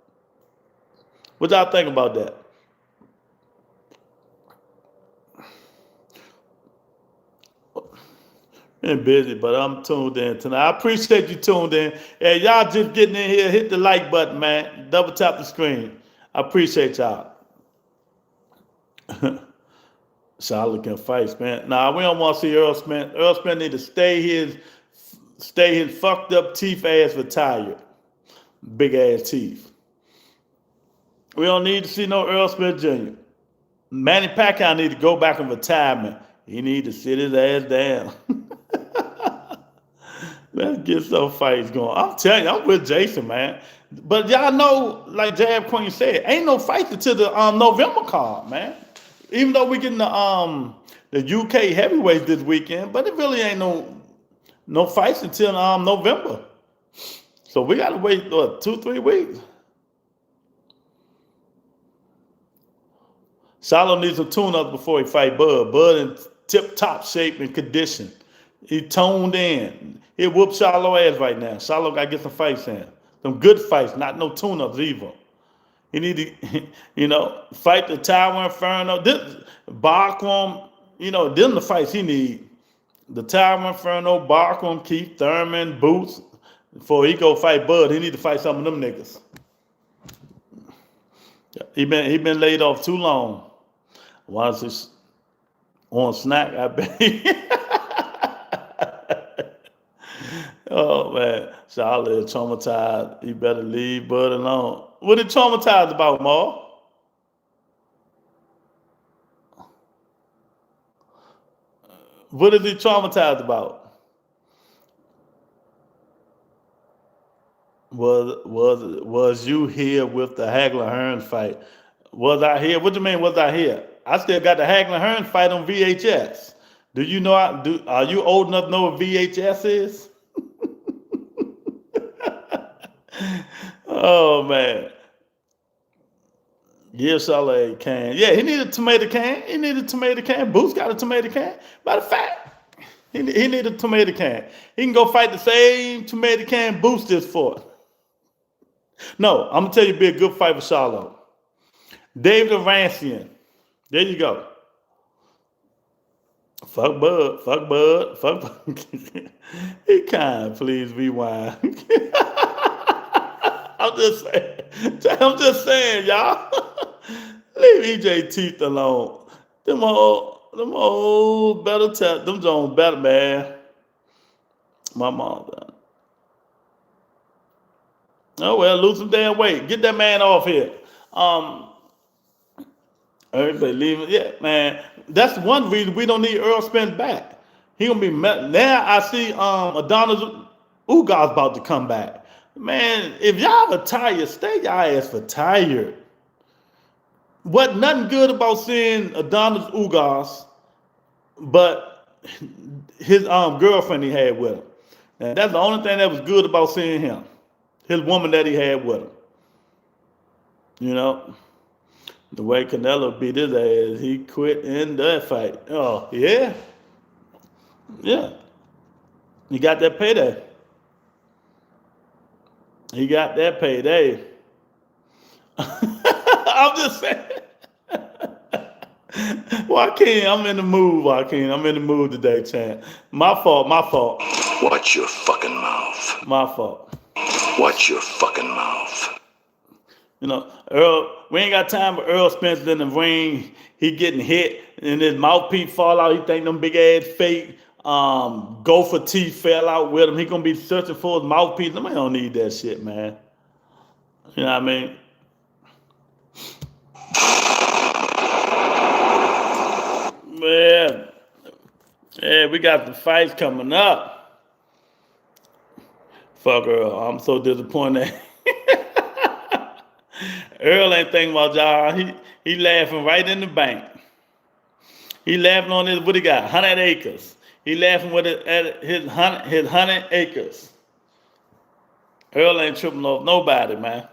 What y'all think about that? Been busy, but I'm tuned in tonight. I appreciate you tuned in. Hey, y'all just getting in here, hit the like button, man. Double tap the screen. I appreciate y'all. Charlotte can fight, man. Nah, we don't want to see Earl Spence. Earl Spence need to stay his fucked up teeth ass retired. Big ass teeth. We don't need to see no Earl Spence Jr. Manny Pacquiao need to go back in retirement. He need to sit his ass down. Let's get some fights going. I'm telling you, I'm with Jason, man. But y'all know, like Jab Queen said, ain't no fights until the November card, man. Even though we getting the UK heavyweights this weekend, but it really ain't no fights until November. So we gotta wait 2-3 weeks. Shallow needs some tune-ups before he fight Bud. Bud in tip-top shape and condition. He toned in. He whoop Shallow ass right now. Shallow got to get some fights in. Some good fights, not no tune-ups either. He need to, you know, fight the Tower Inferno. This Barkman, you know, them the fights he need. The Tower Inferno, Barkman, Keith Thurman, Boots. Before he go fight Bud, he need to fight some of them niggas. He been laid off too long. Once it's on snack, I bet. Oh man, Charlotte is traumatized. He better leave Bud alone. What he traumatized about, Ma? What is he traumatized about? Was you here with the Hagler Hearns fight? Was I here? What do you mean? Was I here? I still got the Hagler Hearns fight on VHS. Do you know? Are you old enough to know what VHS is? Oh man. Give Charlotte a can. Yeah, he needed a tomato can. He needed a tomato can. Boots got a tomato can. Matter of fact, he needed a tomato can. He can go fight the same tomato can Boots this for. No, I'm gonna tell you, be a good fight for Charlotte. David Arancian. There you go. Fuck Bud. Fuck Bud. Fuck Bud. He kind. Please rewind. I'm just saying, y'all. Leave EJ teeth alone. Them old better tap. Them Jones better, man. My mom done. Oh well, lose some damn weight. Get that man off here. Everybody leaving. Yeah, man. That's one reason we don't need Earl Spence back. He gonna be now. I see Adonis Ugas about to come back. Man, if y'all retired, stay y'all ass retired. Wasn't nothing good about seeing Adonis Ugas, but his girlfriend he had with him. And that's the only thing that was good about seeing him. His woman that he had with him. You know, the way Canelo beat his ass, he quit in that fight. Oh, yeah. Yeah. He got that payday. He got that payday. I'm just saying. Joaquin, I'm in the mood, Joaquin. I'm in the mood today, champ. My fault. Watch your fucking mouth. My fault. Watch your fucking mouth. You know, Earl, we ain't got time for Earl Spence in the ring. He getting hit and his mouthpiece fall out. He think them big ass fake Gopher T fell out with him. He gonna be searching for his mouthpiece. Nobody don't need that shit, man. You know what I mean? Man, yeah, we got the fights coming up. Fuck Earl. I'm so disappointed. Earl ain't thinking about y'all. He laughing right in the bank. He laughing on his, what he got? 100 acres. He laughing with it at his 100 acres. Earl ain't tripping off nobody, man.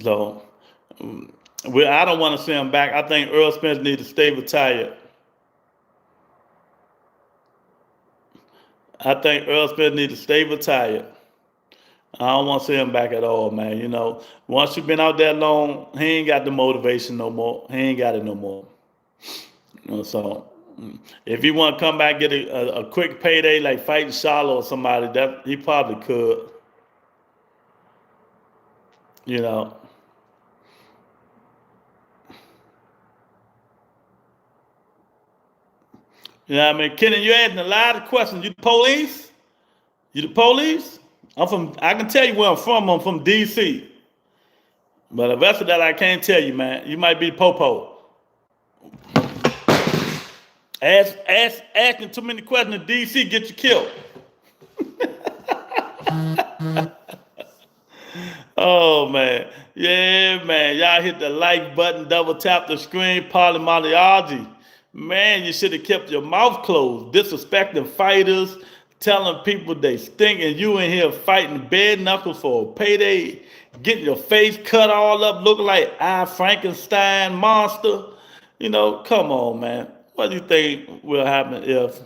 So, I don't want to see him back. I think Earl Spence needs to stay retired. I think Earl Spence needs to stay retired. I don't want to see him back at all, man. You know, once you've been out that long, he ain't got the motivation no more. He ain't got it no more. You know, so if he want to come back get a quick payday like fighting Charlo or somebody, that he probably could. You know. You know what I mean? Kenny, you asking a lot of questions. You the police? You the police? I can tell you where I'm from. I'm from DC. But the rest of that I can't tell you, man. You might be Popo. Asking too many questions in DC get you killed. Oh, man. Yeah, man. Y'all hit the like button, double tap the screen, Paulie. Man, you should have kept your mouth closed, disrespecting fighters, telling people they stink, and you in here fighting bare knuckles for a payday, getting your face cut all up, looking like Frankenstein monster. You know, come on, man. What do you think will happen if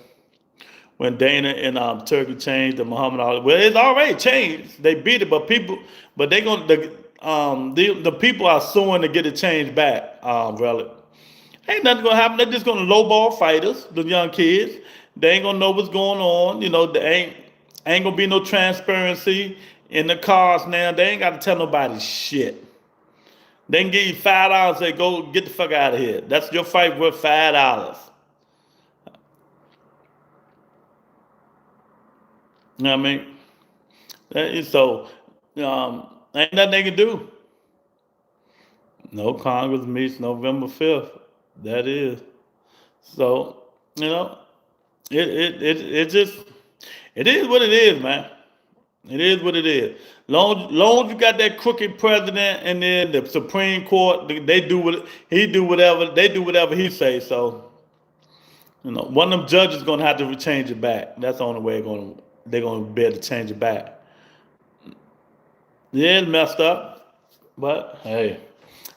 when Dana and Turkey changed the Muhammad Ali? Well, it's already changed. They beat it, but they gonna the people are suing to get it changed back, really. Ain't nothing gonna happen. They're just gonna lowball fighters, the young kids. They ain't gonna know what's going on. You know, they ain't gonna be no transparency in the cars now. They ain't gotta tell nobody shit. They can give you $5 and say, go get the fuck out of here. That's your fight worth $5. You know what I mean? So, ain't nothing they can do. No Congress meets November 5th. That is. So, you know, it just, it is what it is, man. It is what it is. Long as you got that crooked president and then the Supreme Court, they do whatever he says. So, you know, one of them judges is gonna have to change it back. That's the only way they're gonna be able to change it back. Yeah, it's messed up, but hey,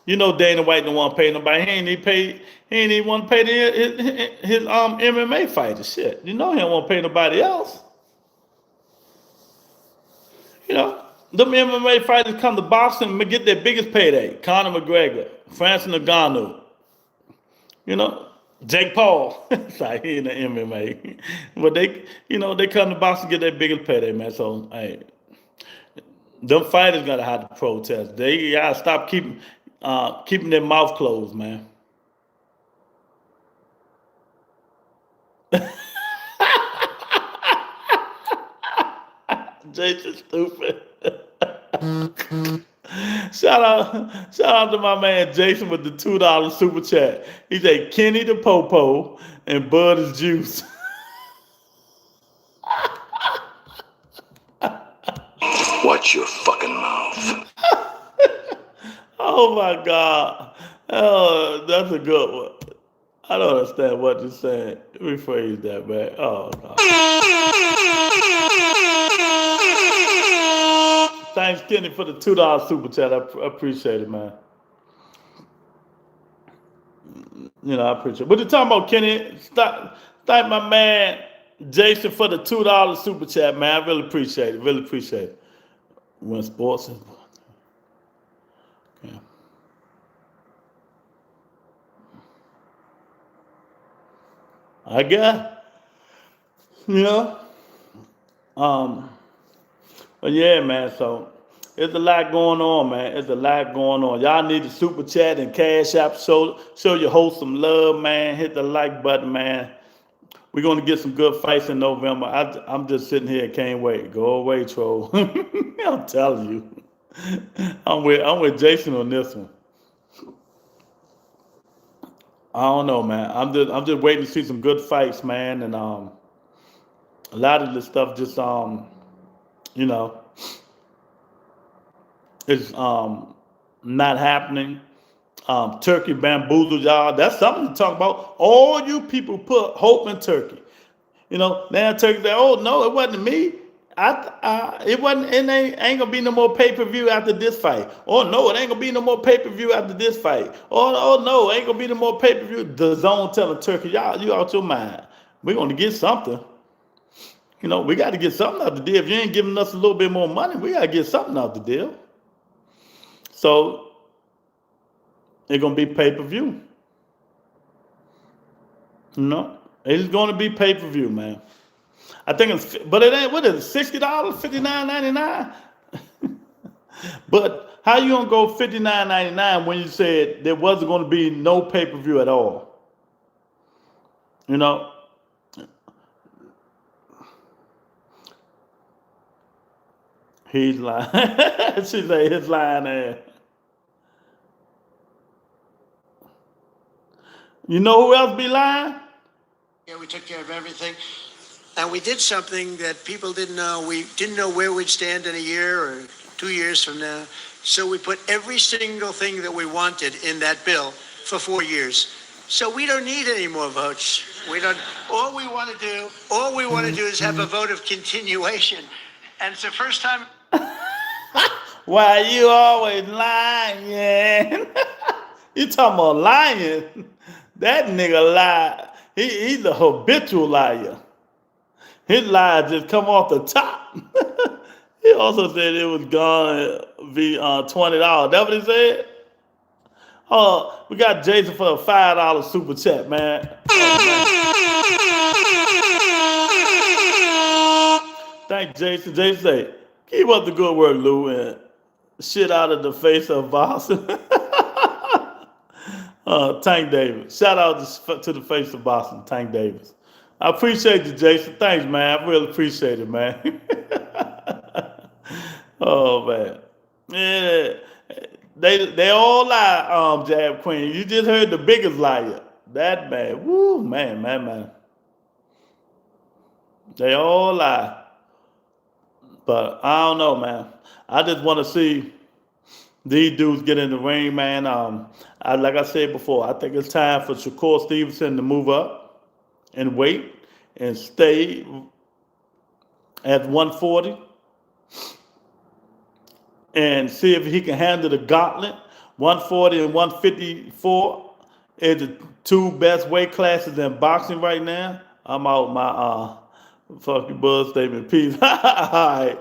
you know Dana White don't want to pay nobody. He ain't even want to pay his MMA fighters. Shit, you know he don't want to pay nobody else. You know, them MMA fighters come to boxing and get their biggest payday. Conor McGregor, Francis Ngannou, you know, Jake Paul. It's like he in the MMA. But they come to boxing and get their biggest payday, man. So, hey, them fighters gotta have to protest. They gotta stop keeping their mouth closed, man. Jason stupid. Shout out to my man Jason with the $2 super chat. He said Kenny the Popo and Bud is juice. Watch your fucking mouth. Oh my God. Oh, that's a good one. I don't understand what you're saying. Rephrase that, man. Oh God. Thanks, Kenny, for the $2 super chat. I appreciate it, man. You know, I appreciate it. What you talking about, Kenny? Thank my man Jason for the $2 super chat, man. I really appreciate it. Really appreciate it. When sports is okay. I guess, you know. But yeah, man, so there's a lot going on, man. There's a lot going on. Y'all need to super chat and cash app. Show your host some love, man. Hit the like button, man. We're going to get some good fights in November. I'm just sitting here and can't wait. Go away, troll. I'm telling you. I'm with Jason on this one. I don't know, man. I'm just waiting to see some good fights, man. And a lot of this stuff just you know, is not happening. Turkey bamboozled y'all. That's something to talk about. All you people put hope in Turkey. You know, now Turkey say, "Oh no, it wasn't me. It wasn't. It ain't gonna be no more pay per view after this fight. Oh no, it ain't gonna be no more pay per view after this fight. Oh no, ain't gonna be no more pay per view." The zone telling Turkey, "Y'all, you out your mind. We're gonna get something. You know, we got to get something out the deal. If you ain't giving us a little bit more money, we got to get something out the deal." So it's gonna be pay per view. You know, it's gonna be pay per view, man. I think it's, but it ain't. What is it? $60, $59.99. But how you gonna go $59.99 when you said there wasn't gonna be no pay per view at all? You know, he's lying. She say his lying ass. You know who else be lying? Yeah, we took care of everything. And we did something that people didn't know. We didn't know where we'd stand in a year or 2 years from now. So we put every single thing that we wanted in that bill for 4 years. So we don't need any more votes. We don't. All we want to do is have a vote of continuation. And it's the first time. Why you always lying? You talking about lying? That nigga lie. He's a habitual liar. His lies just come off the top. He also said it was gonna be $20. That what he said? Oh, we got Jason for a $5 super chat, man. Thank Jason. Jason say, "Keep up the good work, Lou, and shit out of the face of Boston." Tank Davis. Shout out to the face of Boston, Tank Davis. I appreciate you, Jason. Thanks, man. I really appreciate it, man. Oh man. Yeah. They all lie, Jab Queen. You just heard the biggest liar. That man. Woo, man. They all lie. But I don't know, man. I just want to see these dudes get in the ring, man. Like I said before, I think it's time for Shakur Stevenson to move up and wait and stay at 140 and see if he can handle the gauntlet. 140 and 154 is the two best weight classes in boxing right now. I'm out my fucking buzz statement piece. All right.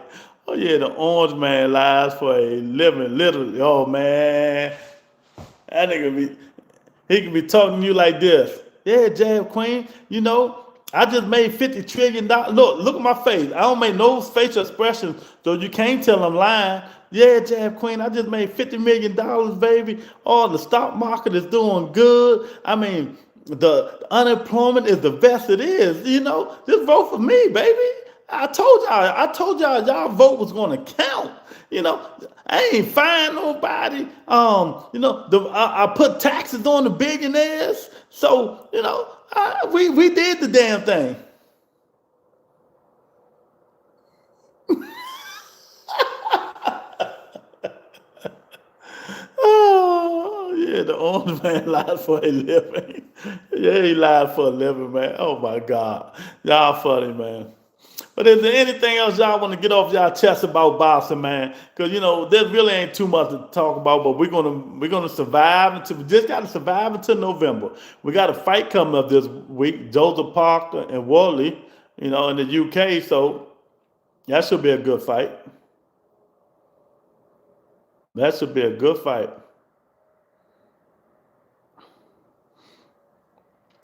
Oh yeah, the orange man lies for a living, literally. Oh man, that nigga he can be talking to you like this. Yeah, Jab Queen, you know, I just made $50 trillion. Look at my face. I don't make no facial expressions, so you can't tell I'm lying. Yeah, Jab Queen, I just made $50 million, baby. Oh, the stock market is doing good. I mean, the unemployment is the best it is. You know, just vote for me, baby. I told y'all, y'all vote was gonna count. You know, I ain't find nobody. You know, I put taxes on the billionaires. So, you know, we did the damn thing. Oh, yeah, the old man lied for a living. Yeah, he lied for a living, man. Oh my God. Y'all funny, man. But is there anything else y'all want to get off y'all chest about boxing, man? Because you know there really ain't too much to talk about. But we're gonna survive until we just gotta survive until November. We got a fight coming up this week, Joseph Parker and Wally, you know, in the UK. So that should be a good fight. That should be a good fight.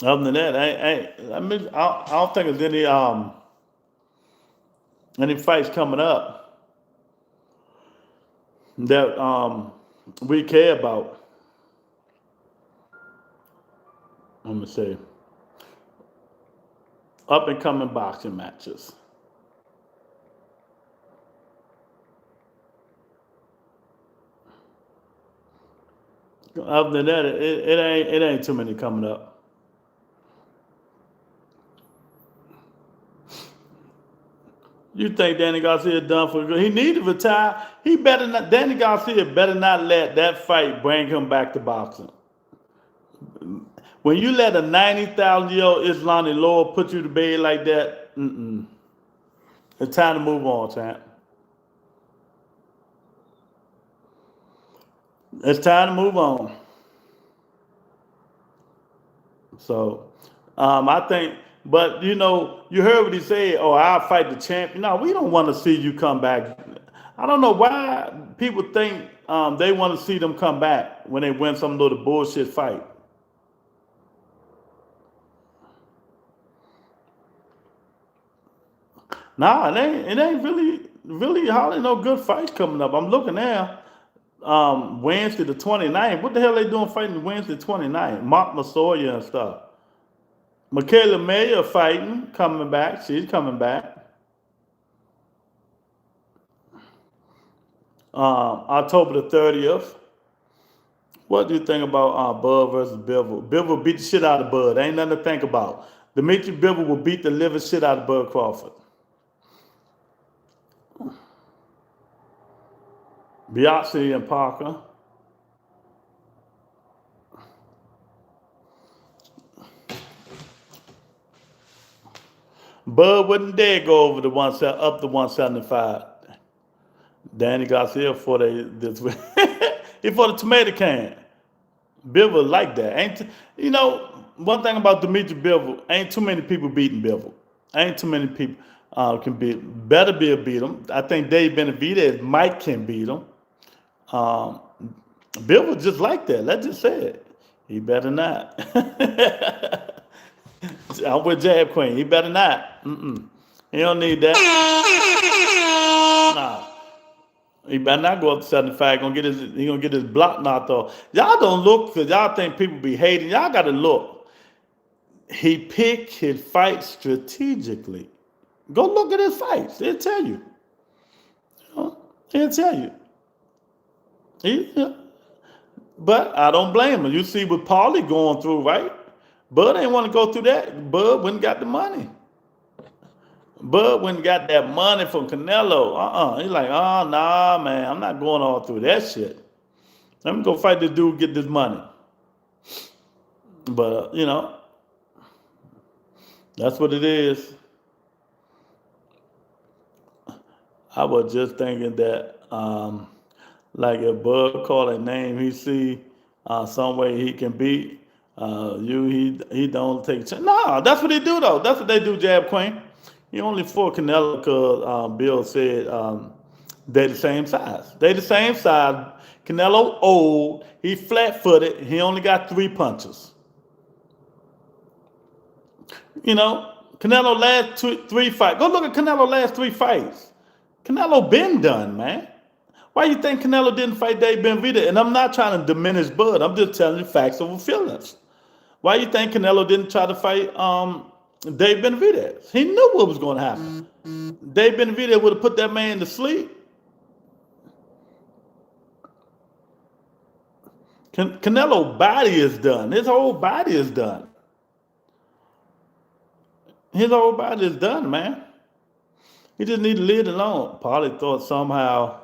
Other than that, I don't think there's any fights coming up that we care about. Let me see. Up and coming boxing matches. Other than that, it ain't too many coming up. You think Danny Garcia done for good? He need to retire. He better not. Danny Garcia better not let that fight bring him back to boxing. When you let a 90,000-year-old Islamic Lord put you to bed like that, it's time to move on, champ. It's time to move on. So, I think, but you know, you heard what he said. Oh, I'll fight the champ. No, we don't want to see you come back. I don't know why people think they want to see them come back when they win some little bullshit fight. Nah, it ain't really hardly no good fights coming up. I'm looking now. Wednesday the 29th. What the hell they doing fighting Wednesday 29th? Mark Masoya and stuff. Michaela Mayer fighting, coming back. She's coming back. October the 30th. What do you think about Bud versus Bivol? Bivol beat the shit out of Bud. Ain't nothing to think about. Dimitri Bivol will beat the living shit out of Bud Crawford. Beyonce and Parker. Bud wouldn't dare go over the up to 175. Danny Garcia for this week. He for the tomato can. Bivol like that. You know, one thing about Dimitri Bivol, ain't too many people beating Bivol. Ain't too many people can beat. Better beat him. I think Dave Benavidez Mike can beat him. Bivol just like that. Let's just say it. He better not. I'm with Jab Queen. He better not. He don't need that. Nah. He better not go up to 75. He gonna get his block knocked off. Y'all don't look because y'all think people be hating. Y'all gotta look. He picked his fight strategically. Go look at his fights. They'll tell you. He'll tell you. But I don't blame him. You see what Paulie going through, right? Bud ain't want to go through that. Bud wouldn't got the money. Bud wouldn't got that money from Canelo. He's like, oh, nah, man, I'm not going all through that shit. Let me go fight this dude, get this money. But, you know, that's what it is. I was just thinking that, like if Bud call a name he see some way he can beat he don't take a chance. No, that's what he do though. That's what they do, Jab Queen. He only fought Canelo because Bill said they the same size. They the same size. Canelo old. He flat-footed. He only got 3 punches. You know, Canelo last 3 fights. Go look at Canelo last 3 fights. Canelo been done, man. Why you think Canelo didn't fight Dave Benavidez? And I'm not trying to diminish Bud. I'm just telling you facts over feelings. Why you think Canelo didn't try to fight Dave Benavidez? He knew what was going to happen. Dave Benavidez would have put that man to sleep. Canelo body is done. His whole body is done. His whole body is done, man. He just need to leave it alone. Paulie thought somehow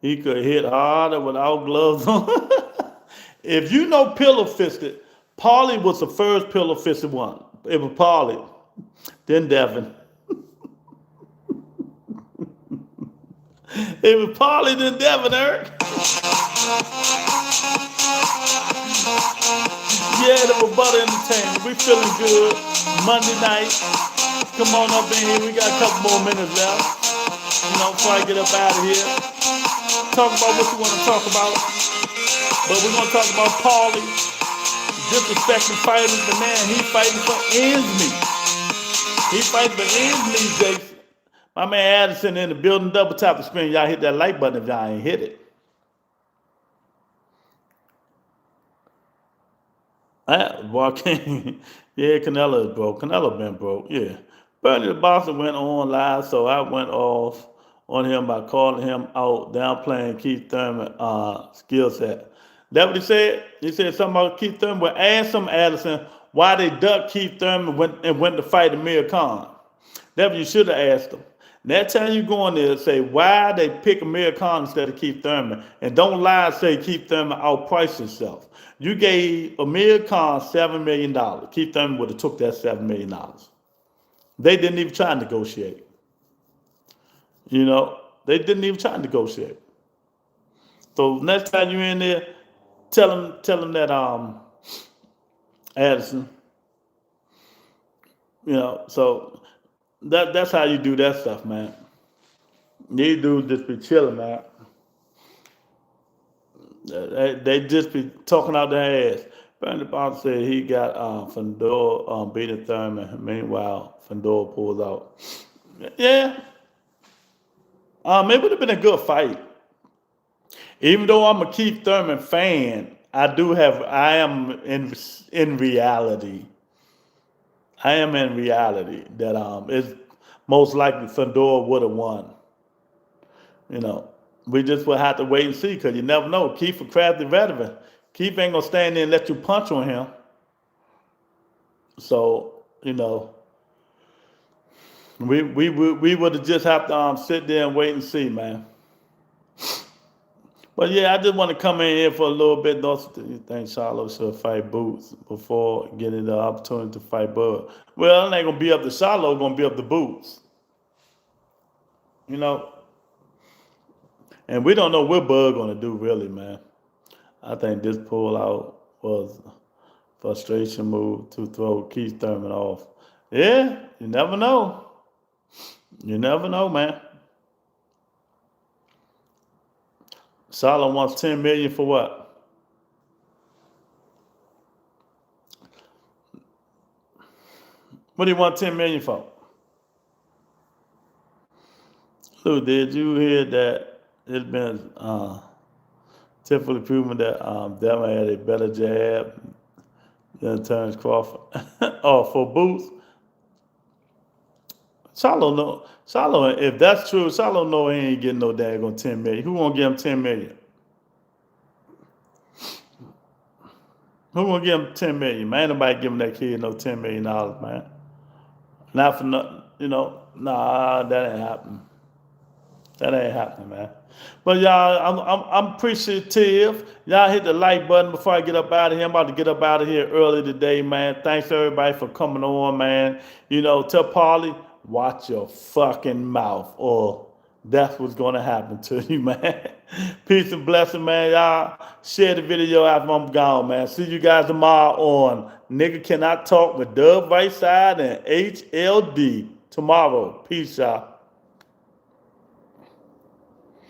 he could hit harder without gloves on. If you know pillow fisted, Paulie was the first pillow fisted one. It was Paulie, then Devin. It was Paulie, then Devin, Eric. Yeah, the Rebuttal Entertainment. We feeling good. Monday night. Come on up in here. We got a couple more minutes left. You know, before I get up out of here. Talk about what you want to talk about. But we're going to talk about Paulie disrespecting fighters. The man, he fighting for ends meet. He fighting for ends meet, Jason. My man Addison in the building. Double tap the screen. Y'all hit that like button if y'all ain't hit it. Joaquin, yeah, Canelo is broke. Canelo been broke, yeah. Bernie the Boxer went on live, so I went off on him by calling him out, downplaying Keith Thurman skill set. That what he said? He said something about Keith Thurman. Well, ask him, Addison, why they ducked Keith Thurman and went to fight Amir Khan. That what you should have asked him. Next time you go in there, say why they pick Amir Khan instead of Keith Thurman, and don't lie and say Keith Thurman outpriced himself. You gave Amir Khan $7 million. Keith Thurman would have took that $7 million. They didn't even try to negotiate. You know, they didn't even try to negotiate. So next time you're in there, tell him that Addison. You know, so that's how you do that stuff, man. These dudes just be chilling, man. They just be talking out their ass. Bernie Box said he got Fedor beating Thurman. Meanwhile, Fedor pulls out. Yeah. It would have been a good fight. Even though I'm a Keith Thurman fan, I am in reality. I am in reality that it's most likely Fedor would have won. You know, we just will have to wait and see because you never know. Keith a crafty veteran. Keith ain't gonna stand there and let you punch on him. So, you know, we would have just have to sit there and wait and see, man. But yeah, I just want to come in here for a little bit. Don't you think Charlo should fight Boots before getting the opportunity to fight Bud? Well, it ain't gonna be up to Charlo, gonna be up to Boots. You know. And we don't know what Bud gonna do really, man. I think this pull out was a frustration move to throw Keith Thurman off. Yeah, you never know. You never know, man. Charlo wants $10 million for what? What do you want $10 million for? Lou, did you hear that it's been typically proven that Devin had a better jab than Terrence Crawford? Oh, for Boots? Charlo know. Charlo, if that's true, Charlo know he ain't getting no daggone $10 million. Who gonna give him $10 million? Who gonna give him $10 million? Man, ain't nobody giving that kid no $10 million, man. Not for nothing, you know. Nah, that ain't happening. That ain't happening, man. But y'all, I'm appreciative. Y'all hit the like button before I get up out of here. I'm about to get up out of here early today, man. Thanks everybody for coming on, man. You know, tell Paulie, watch your fucking mouth, or that's what's gonna happen to you, man. Peace and blessing, man. Y'all share the video after I'm gone, man. See you guys tomorrow on Nigga Cannot Talk with Dub Right Side and HLD tomorrow. Peace, y'all.